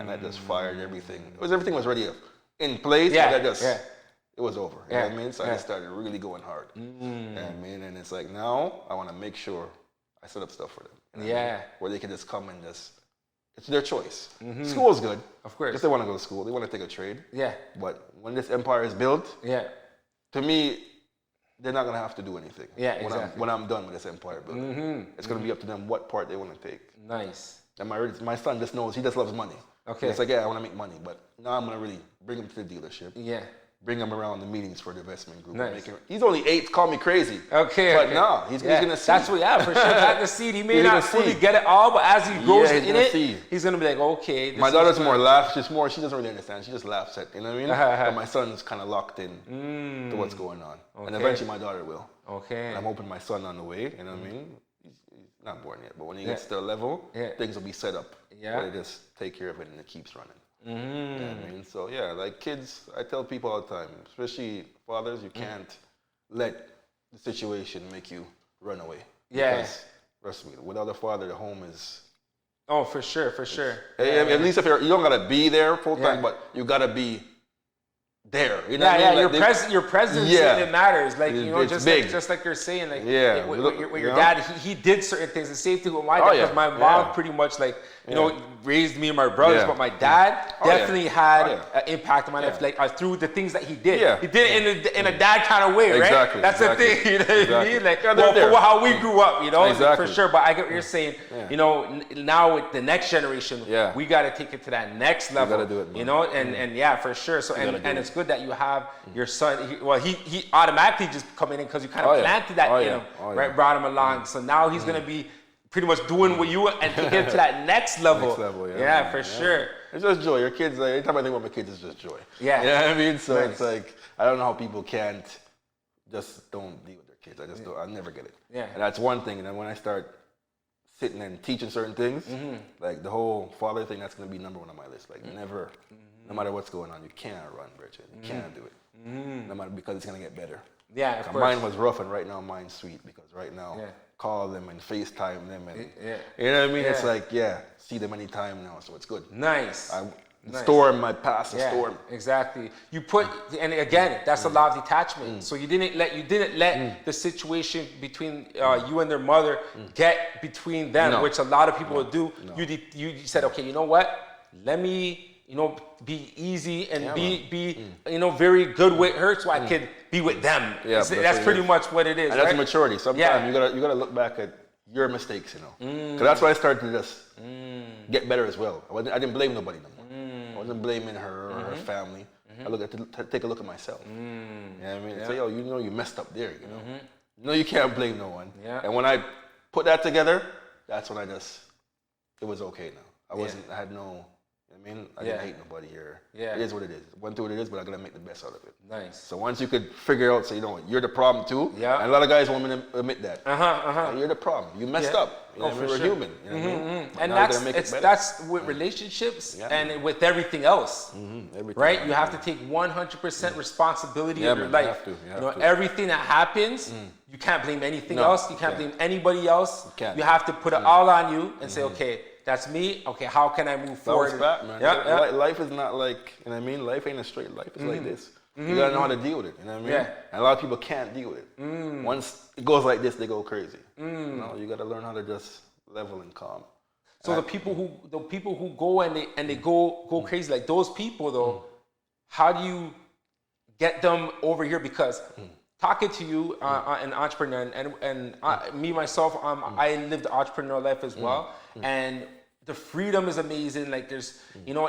And I just fired everything. Everything was already in place, but it was over. You know what I mean? So I just started really going hard. You know what I mean? And it's like, now I want to make sure I set up stuff for them. You know what I mean? Where they can just come and it's their choice. School is good. Of course. If they want to go to school, they want to take a trade. Yeah. But when this empire is built, to me, they're not going to have to do anything. Yeah, exactly. When I'm done with this empire building. It's going to be up to them what part they want to take. Nice. And my son just knows, he just loves money. Okay. It's like, I want to make money, but now I'm going to really bring him to the dealership. Yeah. Bring him around the meetings for the investment group. Nice. He's only 8, call me crazy. Okay. But no, he's going to see. That's what, for sure. At the seed, he may not fully get it all, but as he grows in it, he's going to be like, okay. My daughter's more laughs. She doesn't really understand. She just laughs at, you know what I mean? But my son's kind of locked in to what's going on. Okay. And eventually my daughter will. Okay. And I'm hoping my son on the way, you know what I mean? He's not born yet, but when he gets to a level, things will be set up. Where they just take care of it and it keeps running. You know what I mean? So like kids, I tell people all the time, especially fathers, you can't let the situation make you run away. Yeah. Because, trust me, without a father, the home is... Oh, for sure. At least if you don't gotta be there full time, but you gotta be there. You know what I mean? Like your presence it matters. Like just like you're saying, like with your dad, he did certain things. The same thing with my dad, because my mom pretty much raised me and my brothers, but my dad definitely had an impact on my life, like through the things that he did. He did it in a dad kind of way, right? Exactly. That's the thing. You know what I mean? Like for how we grew up, for sure. But I get what you're saying. Now with the next generation, we got to take it to that next level. You got to do it, man. And for sure. So and it's good that you have your son. He automatically just coming in because you kind of planted that in him, right? Brought him along. So now he's gonna be pretty much doing what you and taking it to that next level. For sure. It's just joy. Your kids, every time I think about my kids, it's just joy. Yeah. You know what I mean? So it's like, I don't know how people can't don't deal with their kids. I just don't, I never get it. Yeah. And that's one thing. And then when I start sitting and teaching certain things, like the whole father thing, that's going to be number one on my list. Like never, no matter what's going on, you can't run, Bridget. You can't do it. No matter, because it's going to get better. Yeah, of course. Mine was rough, and right now mine's sweet, because right now call them and FaceTime them, and you know what I mean. It's like see them anytime now, so it's good. Nice. Storm my past, storm. Exactly. You put, and again, that's a law of detachment. So you didn't let the situation between you and their mother get between them, which a lot of people will do. You said, okay, you know what? Let me be easy and be very good with her, so I could be with them. That's pretty much what it is. And that's maturity. Sometimes you gotta look back at your mistakes, you know. Because that's why I started to just get better as well. I didn't blame nobody no more. I wasn't blaming her or her family. I take a look at myself. You know what I mean? And say, yo, you know you messed up there, you know. You know you can't blame no one. Yeah. And when I put that together, that's when it was okay now. I had no, I mean, I didn't hate nobody here. Yeah. It is what it is. Went through what it is, but I gotta make the best out of it. Nice. So once you could figure out, so you know what, you're the problem too. Yeah. And a lot of guys won't admit that. You're the problem. You messed up. You know, for we're sure. human. You know what I mean? And now that's with relationships and with everything else. Everything, right? You have to take 100% responsibility of your life. You have to. Everything that happens, you can't blame anything else. You can't blame anybody else. can't. You have to put it all on you and say, okay, that's me. Okay, how can I move forward? That's fact, man. Life is not like, you know what I mean? Life ain't a straight life. It's like this. You gotta know how to deal with it. You know what I mean? Yeah. And a lot of people can't deal with it. Once it goes like this, they go crazy. You know, you gotta learn how to just level and calm. So the people who go and they go crazy, like those people though, how do you get them over here? Because talking to you, an entrepreneur, and me myself, I lived the entrepreneur life as well, and the freedom is amazing. Like there's, you know,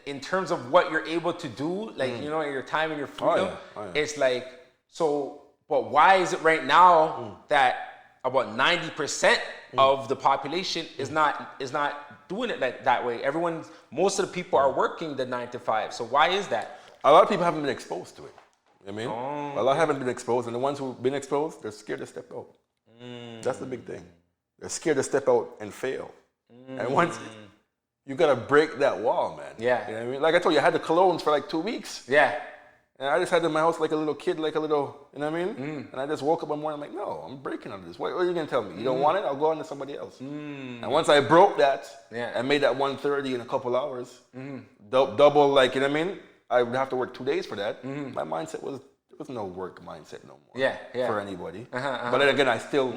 in terms of what you're able to do, like you know, your time and your freedom, it's like so. But why is it right now that about 90% of the population is not doing it that way? Most of the people are working the 9 to 5. So why is that? A lot of people haven't been exposed to it. You know what I mean? A lot haven't been exposed, and the ones who've been exposed, they're scared to step out. That's the big thing. They're scared to step out and fail. And once you gotta break that wall, man. Yeah. You know what I mean? Like I told you, I had the colognes for like 2 weeks. Yeah. And I just had them in my house like a little kid, like a little, you know what I mean? And I just woke up one morning, I'm like, no, I'm breaking out of this. What are you gonna tell me? You don't want it? I'll go on to somebody else. And once I broke that and made that 130 in a couple hours, double, like, you know what I mean? I would have to work 2 days for that. My mindset was, there was no work mindset no more for anybody. But then again, I still,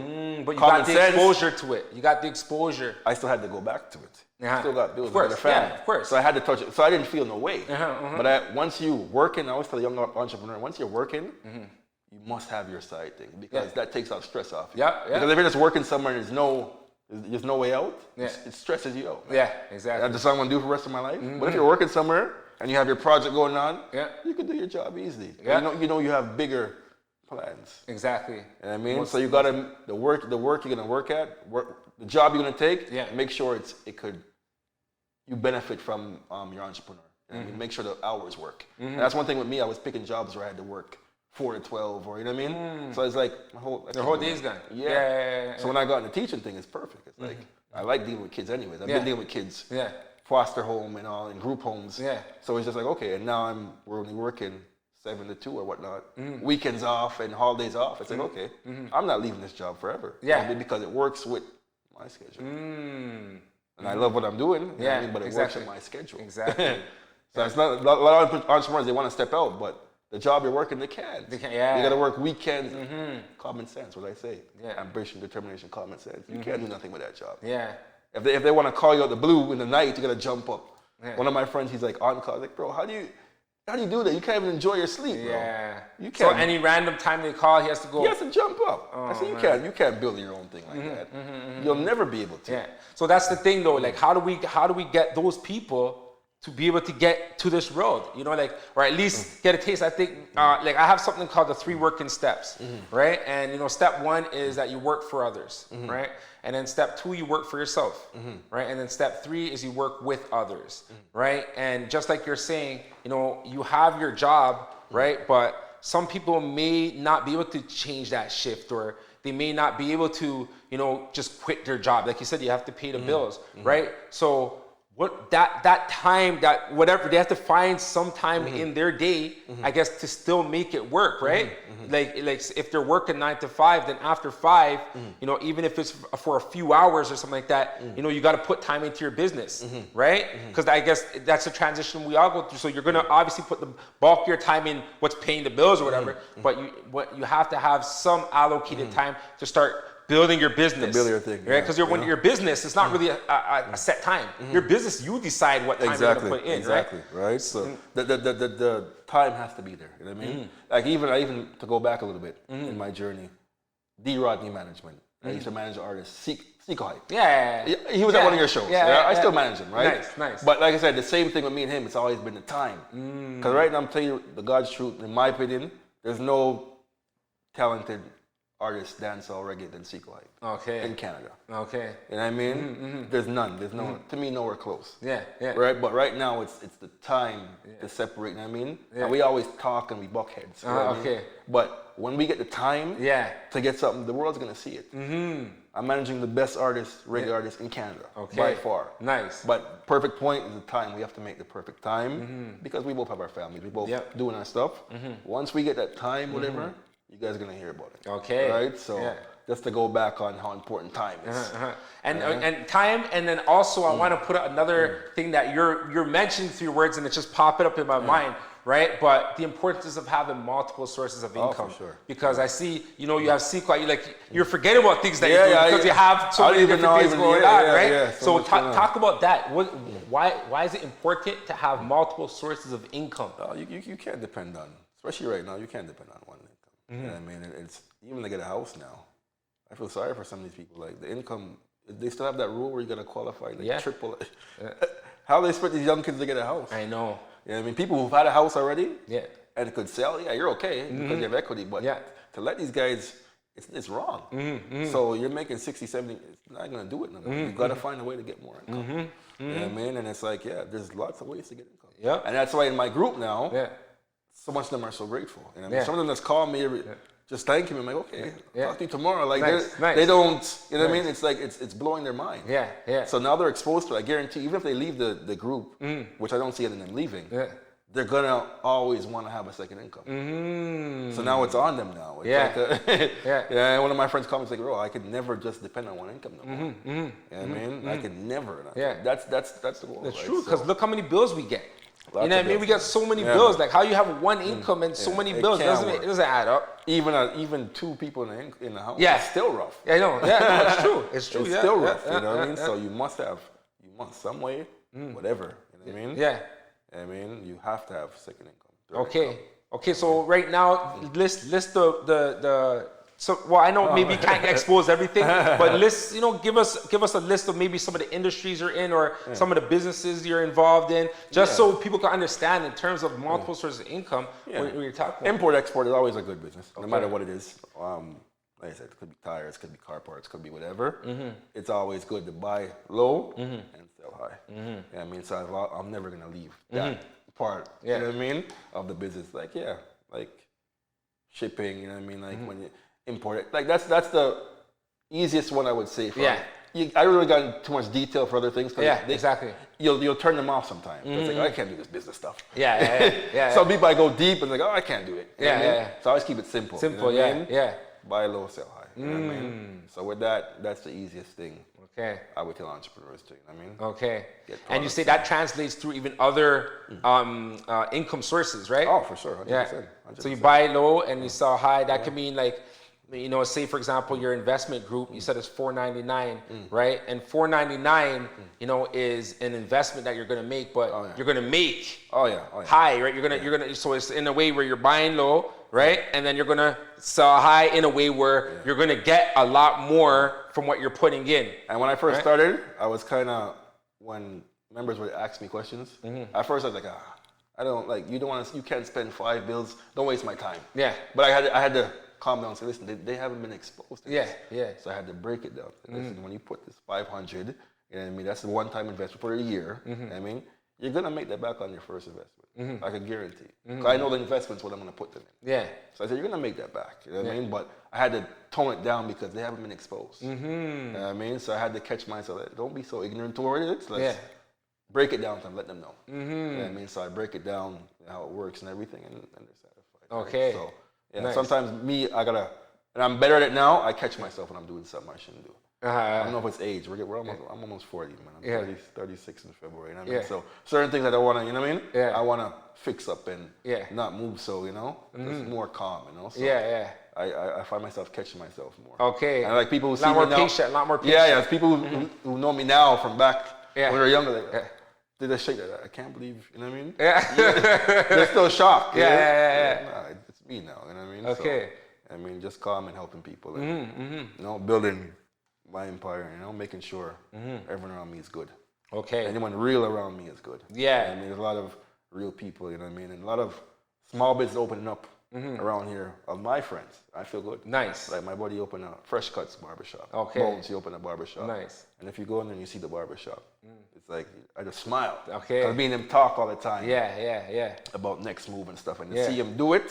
but you got the exposure to it. You got the exposure. I still had to go back to it. Still got bills with the family. Yeah, of course. So I had to touch it. So I didn't feel no way. But once you working, I always tell a young entrepreneur, once you're working, you must have your side thing because that takes out stress off you. Because if you're just working somewhere and there's no way out, it stresses you out. Man. Yeah, exactly. That's what I want to do for the rest of my life. But if you're working somewhere and you have your project going on, you can do your job easily. You know you have bigger plans. Exactly. You know what I mean? So you gotta the work you're gonna work at, the job you're gonna take, make sure you benefit from your entrepreneur. You know what I mean? Make sure the hours work. And that's one thing with me, I was picking jobs where I had to work 4 to 12 or you know what I mean? So it's like the whole day's gone. Yeah. So when I got into teaching thing, it's perfect. It's like I like dealing with kids anyways. I've been dealing with kids. Foster home and all, in group homes. So it's just like, okay, and now we're only working 7 to 2 or whatnot. Weekends off and holidays off. It's like, okay, I'm not leaving this job forever. Because it works with my schedule. And I love what I'm doing, you know what I mean? But it works with my schedule. Exactly. So it's not, a lot of entrepreneurs, they want to step out, but the job you're working, they can't. You got to work weekends. Common sense, what I say. Ambition, determination, common sense. You can't do nothing with that job. If they want to call you out the blue in the night, you got to jump up. One of my friends, he's like on call. I was like, bro, how do you do that? You can't even enjoy your sleep, bro. You can't. So any random time they call, he has to go. He has to jump up. I said, you can't build your own thing like that. You'll never be able to. So that's the thing, though. Like, how do we get those people to be able to get to this road? You know, like, or at least get a taste. I think, like, I have something called the 3 working steps, right? And you know, step 1 is that you work for others, right? And then step 2, you work for yourself, right? And then step 3 is you work with others, right? And just like you're saying, you know, you have your job, right? But some people may not be able to change that shift, or they may not be able to, you know, just quit their job. Like you said, you have to pay the bills, right? So what that time, that whatever, they have to find some time in their day, I guess, to still make it work, right? Like if they're working 9 to 5, then after 5, you know, even if it's for a few hours or something like that, you know, you got to put time into your business, right? Because I guess that's a transition we all go through. So you're going to obviously put the bulk of your time in what's paying the bills or whatever, but you have to have some allocated time to start building your business, build your thing, right? Because when your business, it's not really a set time. Your business, you decide what time you're going to put in, right? So the time has to be there. You know what I mean? Like even to go back a little bit in my journey, Rodney management. I used to manage the artist, Seco Hype. Yeah. He was at one of your shows. I still manage him, right? Nice. But like I said, the same thing with me and him, it's always been the time. Because right now, I'm telling you the God's truth, in my opinion, there's no talented artist, dancehall, reggae than Seco Hype in Canada. Okay. You know what I mean? There's none. There's no, to me, nowhere close. Yeah. Right? But right now, it's the time to separate, you know what I mean? And we always talk and we buck heads. You know what I mean? But when we get the time to get something, the world's going to see it. I'm managing the best artists, reggae artists in Canada, by far. Nice. But perfect point is the time. We have to make the perfect time because we both have our families. We both doing our stuff. Once we get that time, whatever, you guys are going to hear about it. Okay. Right? So just to go back on how important time is. And time, and then also I want to put another thing that you're mentioning through your words, and it's just popping up in my mind, right? But the importance of having multiple sources of income. For sure. Because I see, you have Seco, you're forgetting about things that you do because you have so many different things going on, right? Yeah, so talk about that. Why is it important to have multiple sources of income? You can't depend on, especially right now, you can't depend on one income. You know what I mean? It's even to get a house now. I feel sorry for some of these people. Like the income, they still have that rule where you gotta qualify triple. How they expect these young kids to get a house? You I know. know what I mean? People who've had a house already, and could sell. Yeah, you're okay because you have equity. But to let these guys, it's wrong. So you're making 60, 70. It's not gonna do it. You gotta find a way to get more income. You know what I mean? And it's like, there's lots of ways to get income. And that's why in my group now, so much of them are so grateful. You know what I mean? Some of them just call me just thank him. I'm like, okay, talk to you tomorrow. Like they don't, you know what I mean? It's like it's blowing their mind. So now they're exposed to it. I guarantee, even if they leave the group, which I don't see them leaving, they're gonna always want to have a second income. So now it's on them now. It's one of my friends called me and said, bro, I could never just depend on one income no more. You know what I mean? I could never. That's the goal. That's true, because look how many bills we get. You know what I mean? We got so many bills. Like how you have one income and so many bills, it doesn't add up. Even two people in the house, it's still rough. I know. No, it's true. It's true. It's still rough. You know what I mean? So you must some way, whatever. You know what I mean? I mean, you have to have second income. Okay. So right now, list the. So I know maybe you can't expose everything, but give us a list of maybe some of the industries you're in or some of the businesses you're involved in, just so people can understand in terms of multiple sources of income what you're talking about. Import export is always a good business, no matter what it is. Like I said, it could be tires, could be car parts, could be whatever. It's always good to buy low and sell high. You know what I mean? So I'm never gonna leave that part. You know what I mean? Of the business, like shipping. You know what I mean? Like when you import it, like that's the easiest one I would say. I really got into too much detail for other things. Exactly. You'll turn them off sometimes. It's like, I can't do this business stuff. Some people I go deep and like, I can't do it. You know what I mean? So I always keep it simple. Simple, you know what I mean? Buy low, sell high. You know what I mean? So with that's the easiest thing. I would tell entrepreneurs to. You know what I mean? And you say that translates through even other income sources, right? Oh, for sure. 100%. So you buy low and you sell high. That could mean like, say for example, your investment group, you said it's $4.99, right? And $4.99, is an investment that you're going to make, but you're going to make high, right? You're going to, so it's in a way where you're buying low, right? And then you're going to sell high in a way where you're going to get a lot more from what you're putting in. And when I first started, I was when members would ask me questions, at first I was like, I don't you can't spend 5 bills, don't waste my time. But I had to calm down and say, listen, they haven't been exposed to this. So I had to break it down. Listen, when you put this 500, you know what I mean, that's a one-time investment for a year. You know what I mean, you're gonna make that back on your first investment. I can guarantee. I know the investment's what I'm gonna put them in. So I said, you're gonna make that back. You know what I mean? But I had to tone it down because they haven't been exposed. You know what I mean? So I had to catch myself. Don't be so ignorant toward it. Let's break it down to them, let them know. You know what I mean? So I break it down, how it works and everything, and they're satisfied. Right? So sometimes and I'm better at it now. I catch myself when I'm doing something I shouldn't do. I don't know if it's age. I'm almost 40, man. I'm 36 in February. You know what I mean? So certain things I don't want to, you know what I mean? I want to fix up and not move so, just more calm, So I find myself catching myself more. And I like people who see me now. A lot more patient. Yeah. People who know me now from back when they're younger, they just shake that. I can't believe, you know what I mean? They're still shocked. Nah, it's me now, you know what I mean? Okay. I mean, just calm and helping people. And, you know, building my empire, you know, making sure everyone around me is good. Okay. Anyone real around me is good. Yeah. I mean, there's a lot of real people, you know what I mean? And a lot of small business opening up around here of my friends. I feel good. Nice. Like my buddy opened a Fresh Cuts barbershop. Okay. Bones, he opened a barbershop. Nice. And if you go in there and you see the barbershop, it's like, I just smile. Okay. Because me and him talk all the time. Yeah. About next move and stuff. And to see him do it,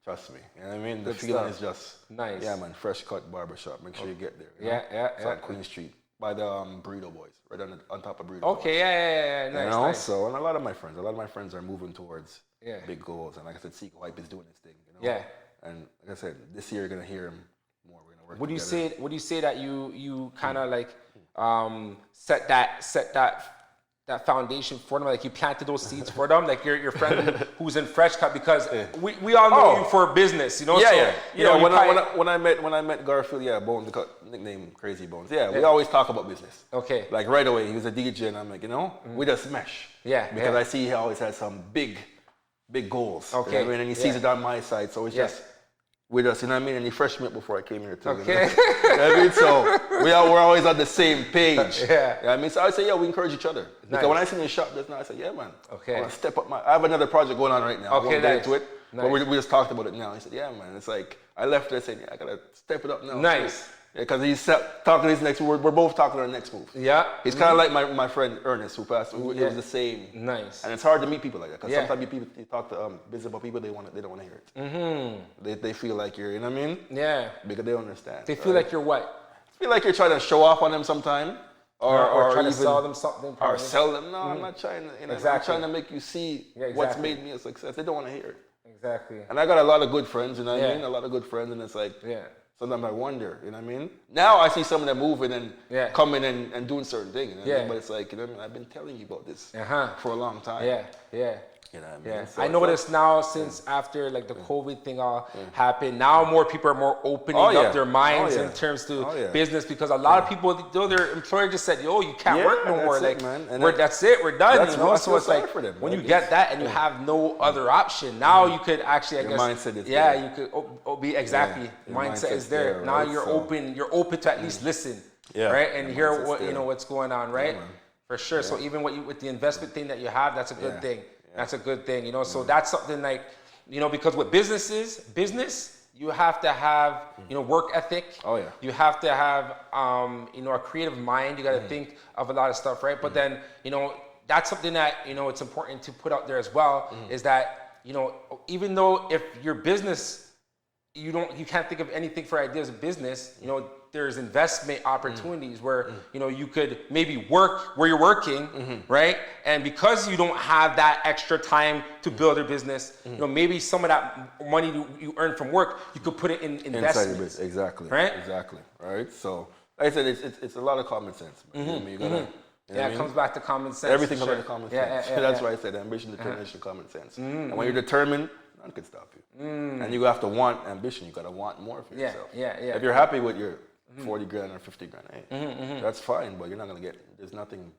trust me. You know what I mean? The Good feeling stuff. is just, Nice. yeah, man, Fresh Cut barbershop. Make sure you get there. You know? Yeah. It's on Queen Street by the Burrito Boys, right on top of Burrito Boys. Okay, yeah. Nice, You know, nice. so, and a lot of my friends are moving towards big goals. And like I said, Seco Hype is doing this thing, you know? Yeah. And like I said, this year you're going to hear him more. We're going to work Would together. you say that you kind of like set that foundation for them, like you planted those seeds for them, like your friend who's in Fresh Cut, because we all know you for business, you know. When I met Garfield, Bones, nickname Crazy Bones. We always talk about business. Okay. Like right away, he was a DJ, and I'm like, you know, we just mesh. Yeah. Because I see he always has some big goals. Okay. You know what I mean, and he sees it on my side, so it's just. With us, you know what I mean? And he freshed me up before I came here too. Okay. You know what I mean? So we're always on the same page. Yeah. You know what I mean? So I say, we encourage each other. Because Nice. when I see him in the shop just now, I say, yeah, man. Okay. I want to step up I have another project going on right now. I Okay, won't nice. get into it. Nice. But we just talked about it now. He said, yeah, man. It's like, I left there saying, I got to step it up now. Nice. Because he's talking his next move. We're both talking our next move. Yeah. He's kind of like my friend Ernest, who passed. It was the same. Nice. And it's hard to meet people like that. Because sometimes you talk to business about people, they don't want to hear it. They feel like you're, you know what I mean? Yeah. Because they don't understand. They feel like you're what? Feel like you're trying to show off on them sometime. Or trying to even sell them something. Or probably. sell them. No, I'm not trying to. You know, Exactly. I'm trying to make you see Yeah, what's exactly. made me a success. They don't want to hear it. Exactly. And I got a lot of good friends, you know what I Yeah. mean? A lot of good friends, and it's like, Yeah. sometimes I wonder, you know what I mean? Now I see some of them moving and coming and doing certain things, you know what I mean? But it's like, you know what I mean? I've been telling you about this for a long time. Yeah. You know what I mean? Yeah, So I noticed now since after like the COVID thing all happened, now more people are more opening up their minds in terms to business, because a lot of people, their employer just said, "Yo, you can't work no more." Like, man. that's it, we're done. You know, so it's like for them, when you get that and you have no other option, now you could actually, I Your guess, mindset is there. you could be exactly. Your Mindset is mindset's there. there, Now right? you're So- open. You're open to at least listen, Yeah, right, and your hear mindset's what there. what's going on, right? man. For sure. So even with the investment thing that you have, that's a good Yeah. thing. That's a good thing, you know. So that's something like, you know, because with business, you have to have, you know, work ethic. Oh, yeah. You have to have, you know, a creative mind. You got to think of a lot of stuff, right? But then, you know, that's something that, you know, it's important to put out there as well, is that, you know, even though if your business, you can't think of anything for ideas of business, you know, there's investment opportunities where, you know, you could maybe work where you're working, right? And because you don't have that extra time to build your business, you know, maybe some of that money you earn from work, you could put it in investments. Inside your business, exactly. Right? Exactly. Right? So, like I said, it's a lot of common sense. Man. You know what I mean? You gotta, you know what I It mean? comes back to common sense. Everything for comes sure. back to common Yeah, sense. yeah, That's yeah. why I said ambition, determination, common sense. And when you're determined, none can stop you. And you have to want ambition. You got to want more for yourself. Yeah. If you're happy with your 40 grand or 50 grand, hey, that's fine, but you're not going to get, there's nothing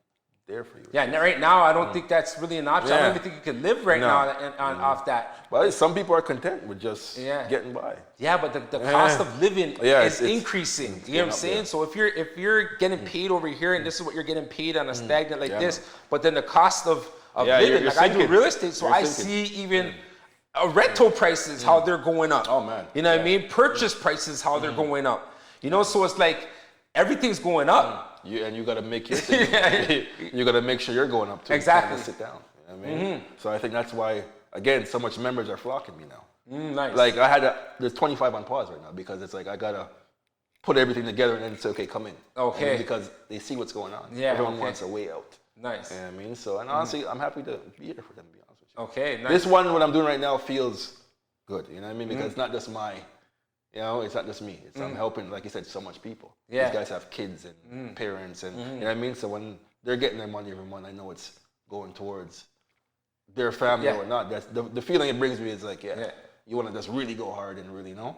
there for you. Yeah, right now I don't think that's really an option. I don't even think you can live right now off that. But some people are content with just getting by. Yeah, but the cost of living is increasing. It's You know what I'm up saying? there. So if you're getting paid over here and this is what you're getting paid on a stagnant like this, but then the cost of living, you're like I do sinking. real estate, so You're I sinking. see even rental prices, how they're going up. Oh, man. You know what I mean? Purchase prices, how they're going up. You know, so it's like everything's going up. And you got to make your thing. You got to make sure you're going up too. Exactly. You can't just sit down. You know what I mean? So I think that's why, again, so much members are flocking me now. Nice. Like there's 25 on pause right now because it's like I got to put everything together and then say, okay, come in. Okay. And because they see what's going on. Yeah, Everyone okay. wants a way out. Nice. You know what I mean? So, and honestly, I'm happy to be here for them, to be honest with you. Okay, nice. This one, what I'm doing right now feels good. You know what I mean? Because it's not just you know, it's not just me. It's I'm helping, like you said, so much people. Yeah. These guys have kids and parents and, you know what I mean? So when they're getting their money every month, I know it's going towards their family or not. That's the feeling it brings me is like, you want to just really go hard and really, you know,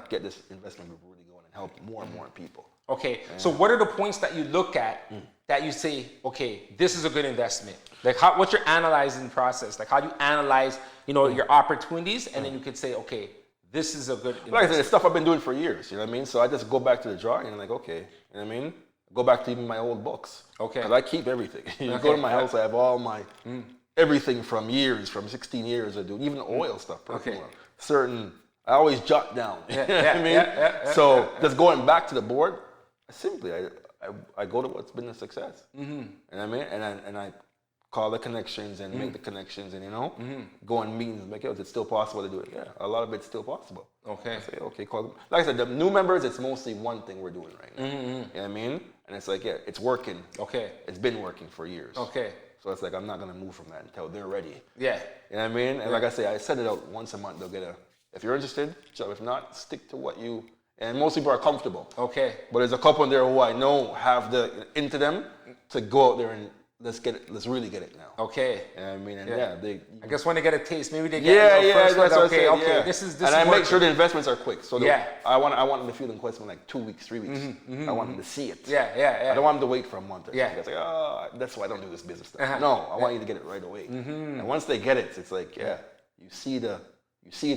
get this investment group really going and help more and more people. Okay, so what are the points that you look at that you say, okay, this is a good investment? Like, what's your analyzing process? Like, how do you analyze, you know, your opportunities, and then you could say, okay, this is a good Like I investment. said, it's stuff I've been doing for years, you know what I mean? So I just go back to the drawing and I'm like, okay, you know what I mean? Go back to even my old books. Okay. Because I keep everything. You Okay. go to my house, I have all my, everything from 16 years of doing, even oil stuff, personal. Okay. Certain, I always jot down. Yeah, You know what I mean? So just going back to the board, simply, I go to what's been a success. You know what I mean? And I call the connections and make the connections and, you know, go on meetings and make it, is it still possible to do it? Yeah, a lot of it's still possible. Okay. I say, okay, call them. Like I said, the new members, it's mostly one thing we're doing right now. You know what I mean? And it's like, yeah, it's working. Okay. It's been working for years. Okay. So it's like, I'm not going to move from that until they're ready. Yeah. You know what I mean? And like I say, I set it out once a month. They'll get if you're interested, job. If not, stick to what you, and most people are comfortable. Okay. But there's a couple in there who I know have into them to go out there and let's really get it now. Okay. You know what I mean? And I guess when they get a taste, maybe they get that's what I said, okay, this is and I make sure the investments are quick. So I want them to feel the investment like 2 weeks, 3 weeks. I want them to see it. Yeah. I don't want them to wait for a month or Yeah. something. It's like, oh, that's why I don't do this business stuff. No, I want you to get it right away. And once they get it, it's like, you see it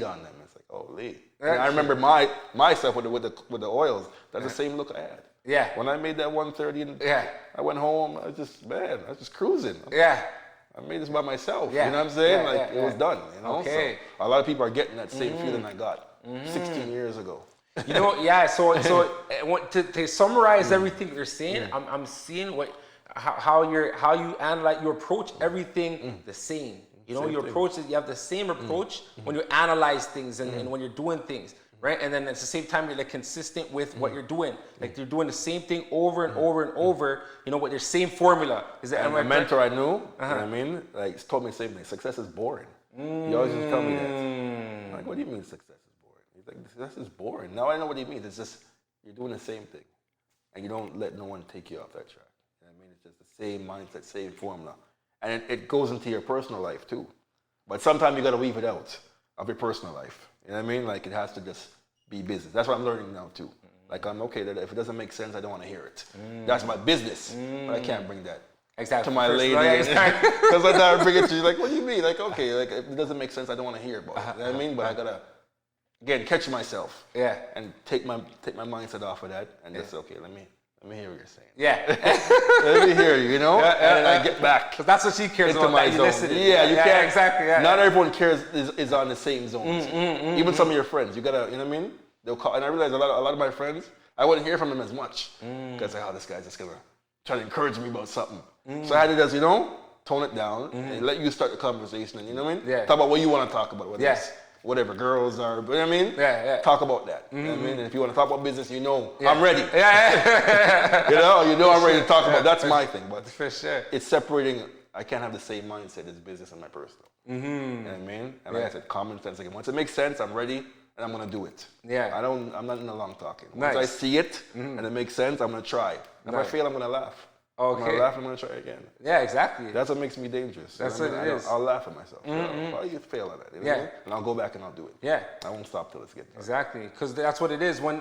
on them. It's like, oh, Lee. And I remember my stuff with the oils. That's the same look I had. Yeah. When I made that 130, I went home. I was just cruising. Yeah. I made this by myself. Yeah. You know what I'm saying? Yeah, it was done. You know. Okay. So a lot of people are getting that same feeling I got 16 years ago. You know, yeah. So to summarize everything you're saying, I'm seeing how you analyze, you approach everything the same. You know, you have the same approach when you analyze things and when you're doing things, right? And then at the same time, you're like consistent with what you're doing. Like you're doing the same thing over and over and over, you know, with your same formula. Is that a mentor I knew, you know what I mean? Like, told me the same thing. Success is boring. He always just tell me that. I'm like, what do you mean success is boring? He's like, success is boring. Now I know what he means. It's just, you're doing the same thing. And you don't let no one take you off that track. You know what I mean? It's just the same mindset, same formula. And it goes into your personal life too. But sometimes you got to weave it out of your personal life. You know what I mean? Like, it has to just be business. That's what I'm learning now too. Like, I'm okay that if it doesn't make sense, I don't want to hear it. That's my business. But I can't bring that to my lady. Because I bring it to you, like, what do you mean? Like, okay, like, if it doesn't make sense, I don't want to hear about it. You know what I mean? But I got to, again, catch myself. Yeah. And take my mindset off of that and just, okay, let me hear what you're saying. Yeah. Let me hear you, you know? And I get back. Because that's what she cares about. My zone. Yeah, you can't. Exactly. Yeah. Not everyone cares is on the same zone. Even some of your friends, you gotta, you know what I mean? They'll call, and I realize a lot of my friends, I wouldn't hear from them as much because oh, this guy's just gonna try to encourage me about something. So I had to just, you know, tone it down and let you start the conversation, and you know what I mean? Yeah. Talk about what you want to talk about. Whether it's whatever girls are, but you know what I mean? Yeah. Talk about that. You know what I mean? And if you want to talk about business, you know, I'm ready. You know I'm ready to talk about. That's my thing. But for sure, it's separating. I can't have the same mindset as business and my personal. You know what I mean? And like I said, common sense. Again, once it makes sense, I'm ready and I'm gonna do it. Yeah. I'm not in the long talking. Once I see it and it makes sense, I'm gonna try. If I fail, I'm gonna laugh. Okay. I'm gonna laugh. I'm gonna try again. Yeah, exactly. That's what makes me dangerous. That's what it is. I'll laugh at myself. Why you fail at that? You know? And I'll go back and I'll do it. Yeah. I won't stop till it's get done. Exactly, because that's what it is. When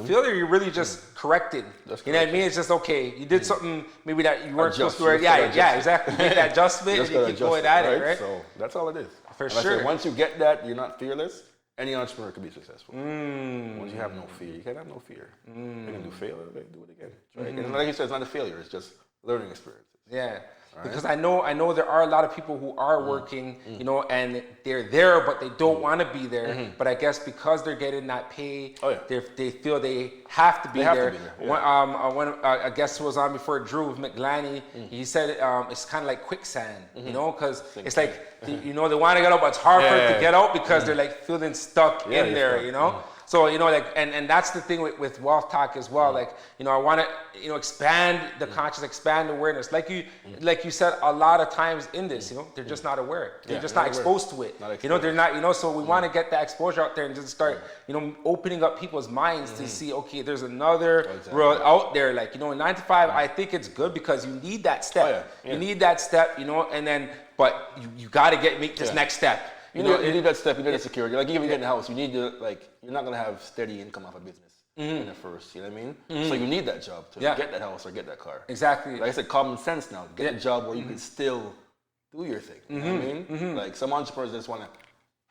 failure, you're really just corrected. You know what I mean? It's just okay. You did something maybe that you weren't supposed to. Yeah, exactly. Make that adjustment and you keep going at it, right? So that's all it is. For sure. Once you get that, you're not fearless. Any entrepreneur can be successful. Once you have no fear, you can't have no fear. You're gonna do failure, do it again. Try again. And like you said, it's not a failure. It's just learning experiences. Yeah. Right. Because I know there are a lot of people who are working, you know, and they're there, but they don't want to be there. But I guess because they're getting that pay, they feel they have to be there. When a guest was on before, Drew with McGlaney, he said it's kind of like quicksand, you know, because it's like, you know, they want to get out, but it's hard for them to get out because they're like feeling stuck in there, you know. So, you know, like, and that's the thing with Wealth Talk as well. Like, you know, I want to, you know, expand the conscious, expand awareness. Like you said a lot of times in this, you know, they're just not aware. They're just not exposed to it. You know, they're not, you know, so we want to get that exposure out there and just start, you know, opening up people's minds to see, okay, there's another road out there. Like, you know, in 9 to 5, I think it's good because you need that step. You need that step, you know, and then, but you got to make this next step. You need that step, you need that security. Like, even getting a house, you need to, like, you're not going to have steady income off of business in the first, you know what I mean? So you need that job to get that house or get that car. Exactly. Like I said, common sense now. Get a job where you can still do your thing. You know what I mean? Like, some entrepreneurs just want to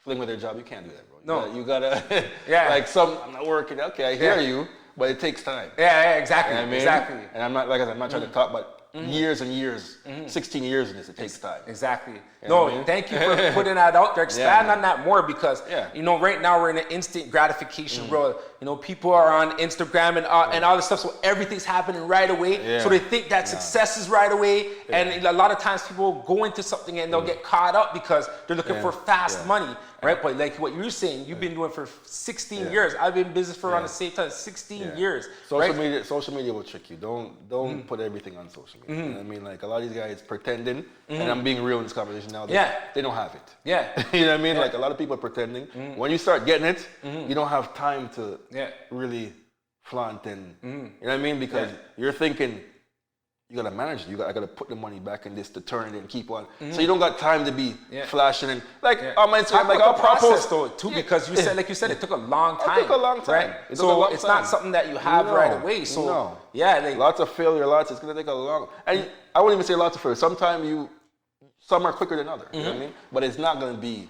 fling with their job, you can't do that, bro. No. You gotta Yeah. like I'm not working. Okay, I hear you, but it takes time. Yeah, exactly. You know what I mean? Exactly. And I'm not, like I said, I'm not trying to talk about years and years, 16 years in this. It takes time. Exactly. You know what I No, mean? thank you for putting that out there. Expand man. on that more because, you know, right now we're in an instant gratification world. You know, people are on Instagram and all this stuff, so everything's happening right away. Yeah. So they think that success is right away. And a lot of times people go into something and they'll get caught up because they're looking for fast money, right? But like what you're saying, you've been doing for 16 years. I've been in business for around the same time, 16 years. Social media will trick you. Don't put everything on social media. You know what I mean? Like a lot of these guys pretending, and I'm being real in this conversation now. They don't have it. Yeah. You know what I mean? Like a lot of people are pretending. When you start getting it, you don't have time to really flaunt and you know what I mean? Because you're thinking you gotta manage it. I gotta put the money back in this to turn it and keep on. So you don't got time to be flashing and like on my Instagram, like I'll process though too because you said, like you said, it took a long time. It took a long time. Right? So it's not something that you have right away. So like lots of failure, it's gonna take a long. And I won't even say lots of failure. Sometimes some are quicker than others. You know what I mean? But it's not gonna be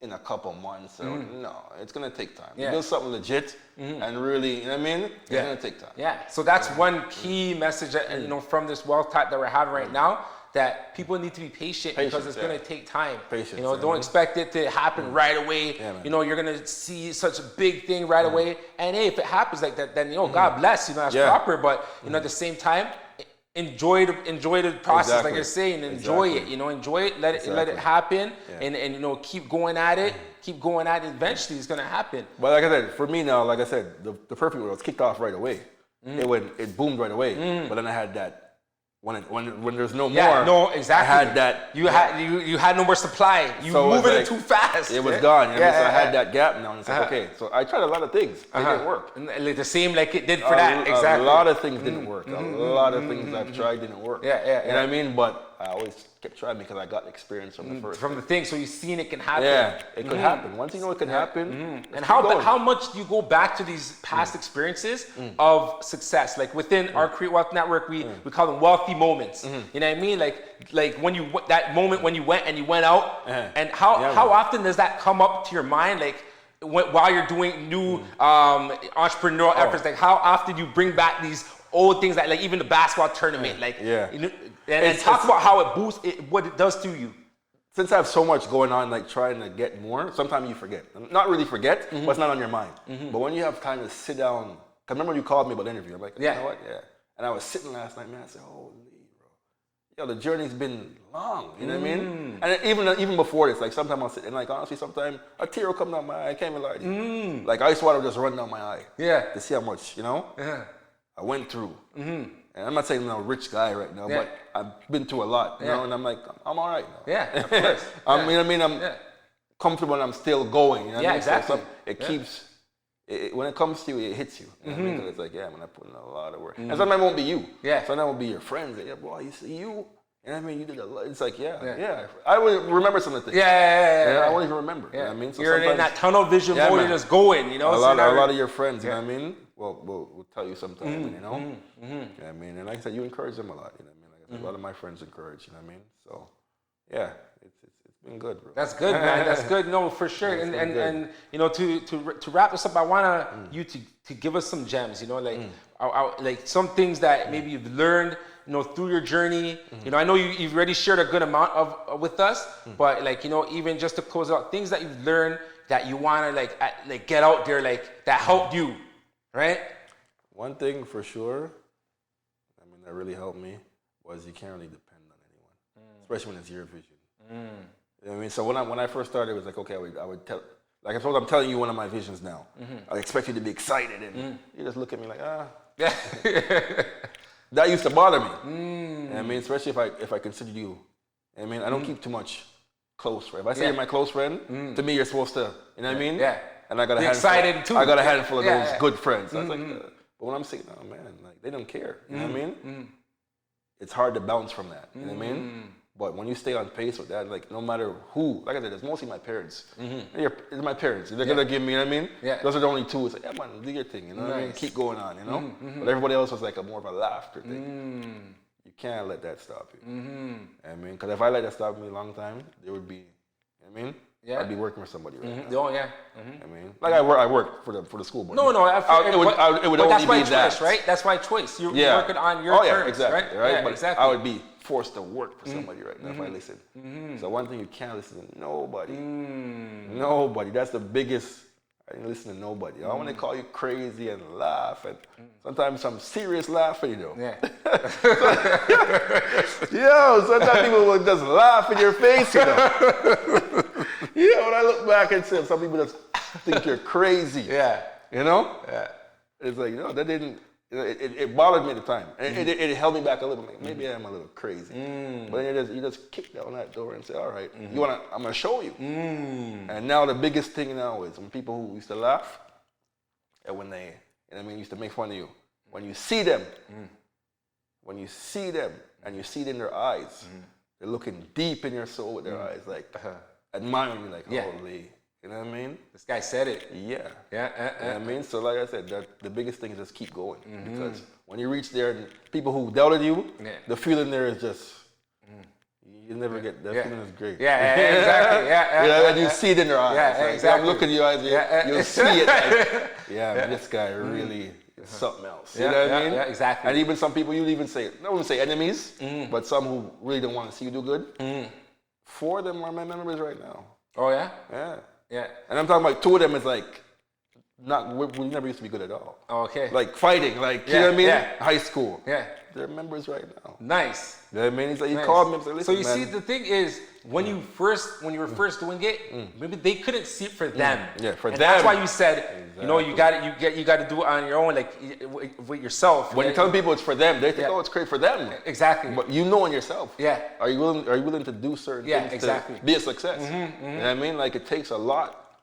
in a couple months. So no, it's gonna take time. You build something legit and really, you know what I mean? It's gonna take time. Yeah. So that's one key message that, you know, from this wealth type that we're having right now, that people need to be patient because it's gonna take time. Patience, you know, don't expect it to happen right away. You know, you're gonna see such a big thing right away. And hey, if it happens like that, then you know, God bless, you know, that's proper. But you know, at the same time, enjoy the process, like you're saying. Enjoy it, you know, enjoy it. Let it happen, and you know, keep going at it. Keep going at it. Eventually, it's gonna happen. But like I said, for me now, like I said, the perfect world was kicked off right away. It boomed right away. But then I had that when there's no more. Yeah, no, exactly. I had that. You had no more supply. You were moving it too fast. It was gone. You know what I mean? So I had that gap now, and it's like okay. So I tried a lot of things. It didn't work. And the same like it did for that. Exactly. A lot of things didn't work. A lot of things I've tried didn't work. You know what I mean? But I always kept trying because I got experience from the first. From the thing, so you've seen it can happen. Yeah, it could happen. Once you know it can happen. And how much do you go back to these past experiences of success? Like within our Create Wealth Network, we call them wealthy moments. You know what I mean? Like when you that moment when you went out, and how often does that come up to your mind? Like while you're doing new entrepreneurial efforts, like how often you bring back these old things, like even the basketball tournament, you know, and talk about how it boosts what it does to you. Since I have so much going on, like trying to get more, sometimes you forget. Not really forget, but it's not on your mind. But when you have time to sit down, because remember when you called me about the interview, I'm like, you know what? Yeah. And I was sitting last night, man, I said, holy, bro. Yo, the journey's been long, you know what I mean? And even before this, like sometimes I'll sit and like honestly, sometimes a tear will come down my eye. I can't even lie to you. Like ice water will just run down my eye. To see how much, you know? I went through. And I'm not saying I'm a rich guy right now, but I've been through a lot, you know, and I'm like, I'm all right now. Of course. You know what I mean? I'm comfortable and I'm still going. You know what I mean? Exactly. So it keeps, when it comes to you, it hits you. You know what I mean? 'Cause it's like, man, I put in a lot of work. And sometimes it won't be you. Sometimes it won't be your friends. Like, boy, you see you. You know what I mean? You did a lot. It's like, I would remember some of the things. I won't even remember. You know what I mean? So you're in that tunnel vision mode, you're just going, you know? A lot of your friends, you know what I mean? We'll tell you sometime, you know? You know what I mean? And like I said, you encourage them a lot, you know what I mean? Like I said, a lot of my friends encourage, you know what I mean? So, yeah, it's been good, bro. That's good, man. That's good. No, for sure. And you know, to wrap this up, I want you to give us some gems, you know, like some things that maybe you've learned, you know, through your journey. You know, I know you've already shared a good amount of with us, but like, you know, even just to close out, things that you've learned that you want to like get out there, like that helped you, right? One thing for sure, I mean, that really helped me was you can't really depend on anyone, especially when it's your vision. You know what I mean? So when I first started, it was like, okay, I would tell, like I suppose I'm telling you one of my visions now. I expect you to be excited, and you just look at me like, That used to bother me. You know what I mean? Especially if I consider you. You know what I mean? I don't keep too much close friend. If I say you're my close friend, to me you're supposed to, you know what I mean? And I got a handful. I got a handful of those good friends. So I was like, but when I'm saying, oh man, like they don't care. You know what I mean? It's hard to bounce from that. You know what I mean? But when you stay on pace with that, like no matter who, like I said, it's mostly my parents. It's my parents. They're gonna give me, you know what I mean? Those are the only two. It's like, yeah, man, do your thing. You know what I mean? Keep going on. You know. But everybody else was like more of a laughter thing. You can't let that stop you. I mean, because if I let that stop me a long time, there would be, you know what I mean? Yeah. I'd be working for somebody right now. Oh yeah. I mean, like I work for the school board. No, it would but only that's by be choice, that. right? That's by choice. You're working on your terms, exactly, right? Yeah, but exactly. I would be forced to work for somebody right now if I listen. So one thing you can't listen to nobody. Nobody. That's the biggest. I didn't listen to nobody. I want to call you crazy and laugh, and sometimes some serious laughing, you know. Yeah. Yo, sometimes people will just laugh in your face, you know. When I look back and say some people just think you're crazy. Yeah. You know? Yeah. It's like, that didn't, it bothered me at the time. And it held me back a little bit. Maybe I'm a little crazy. But then you just kick down that door and say, all right, I'm going to show you. And now the biggest thing now is when people who used to laugh, and when they, used to make fun of you, when you see them, and you see it in their eyes, they're looking deep in your soul with their eyes, like admiring you, like, holy. You know what I mean? This guy said it. Yeah. Yeah. You know what I mean? So like I said, the biggest thing is just keep going. Because when you reach there, and people who doubted you, the feeling there is just, you never get, that feeling is great. Yeah, exactly. Yeah. And you see it in their eyes. Yeah, like, exactly. I'm looking in your eyes, you'll see it. Like, this guy really is something else. You know what I mean? Yeah, exactly. And even some people, you'll even say, I wouldn't say enemies, but some who really don't want to see you do good. 4 of them are my members right now. Oh, yeah? Yeah. Yeah. And I'm talking about 2 of them is like, we never used to be good at all. Oh, okay. Like fighting, like, you know what I mean? Yeah. High school. Yeah. They're members right now. Nice. You know what I mean? He's like, he called me and said, listen, so you see, the thing is, when you were first doing it, maybe they couldn't see it for them. Yeah, for and them. That's why you said, you got to do it on your own, like with yourself. When you tell people it's for them, they think, it's great for them. Exactly. But you know in yourself. Yeah. Are you willing to do certain things to be a success? You know what I mean? Like it takes a lot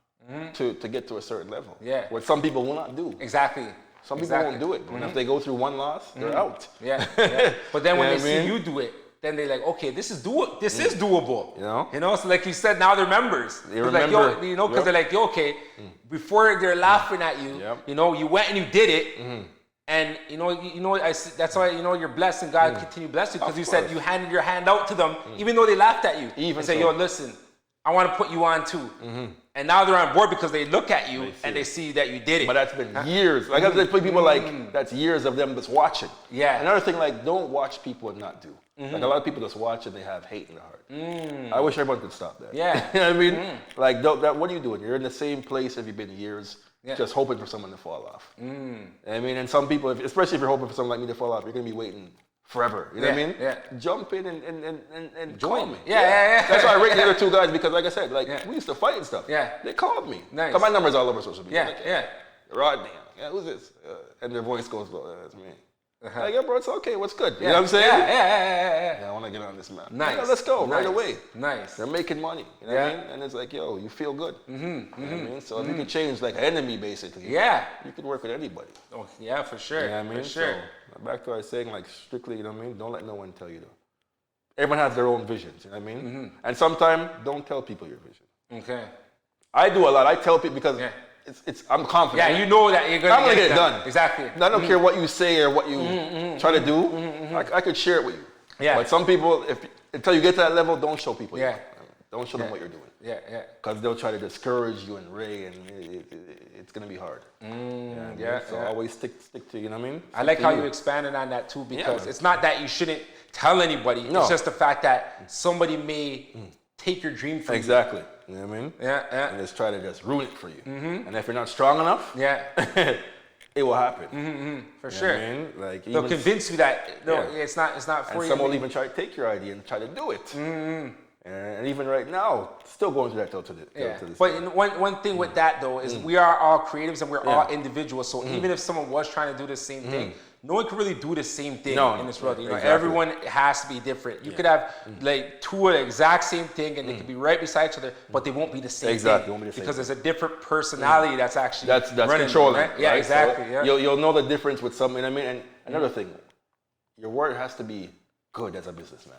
to get to a certain level. Yeah. What some people will not do. Exactly. Some people won't do it. And if they go through one loss, they're out. Yeah. But then when they see you do it, then they're like, okay, this is doable. You know, so like you said, now they're members. They remember. Like, because they're like, okay, before they're laughing at you, you went and you did it. And that's why you're blessed and God continue to bless you, because you said you handed your hand out to them, even though they laughed at you. Even and say, yo, listen, I want to put you on too. And now they're on board because they look at you and they see that you did it. But that's been years. Like I said, people like, that's years of them just watching. Yeah. Another thing, like, don't watch people and not do. Like a lot of people just watch and they have hate in their heart. I wish everyone could stop that. Yeah. You know what I mean? Like, what are you doing? You're in the same place if you've been years, just hoping for someone to fall off. I mean, and some people, especially if you're hoping for someone like me to fall off, you're going to be waiting forever. You know what I mean? Yeah. Jump in and join call me. Yeah. That's why I rate the other 2 guys, because like I said, like we used to fight and stuff. Yeah. They called me. Nice. Cause my number's all over social media. Yeah. Like, Rodney. Yeah, who's this? And their voice goes, that's me. Like, yeah, bro, it's okay. What's good? You know what I'm saying? Yeah. I want to get on this map. Nice. Yeah, let's go right away. Nice. They're making money. You know what I mean? And it's like, yo, you feel good. You know what I mean? So if you can change like an enemy, basically. Yeah. You can work with anybody. Oh, yeah, for sure. You know what I mean? For sure. So back to what I was saying, like strictly, you know what I mean? Don't let no one tell you though. Everyone has their own visions, you know what I mean? And sometimes don't tell people your vision. Okay. I do a lot. I tell people because I'm confident. Yeah, you know that you're gonna get it done. Exactly. I don't care what you say or what you try to do. I could share it with you. Yeah. But some people, until you get to that level, don't show people. Yeah. Don't show them what you're doing. Yeah. Because they'll try to discourage you and Ray, and it's gonna be hard. So always stick to, you know what I mean? I like how you expanded on that too, because it's not that you shouldn't tell anybody. No. It's just the fact that somebody may take your dream from you. Exactly. You know what I mean? Yeah. And just try to just ruin it for you. And if you're not strong enough, it will happen. For sure. I mean? Like they'll convince you that it's not for you. And some will even try to take your idea and try to do it. And even right now, still going through that till to this But one thing with that though is we are all creatives and we're all individuals. So even if someone was trying to do the same thing, no one can really do the same thing in this world. You know, everyone has to be different. You could have like 2 of the exact same thing and they could be right beside each other, but they won't be the same thing. Because there's a different personality that's actually that's running controlling. Right? Yeah, right? exactly. So you'll know the difference with something. I mean, and another thing, your word has to be good as a businessman.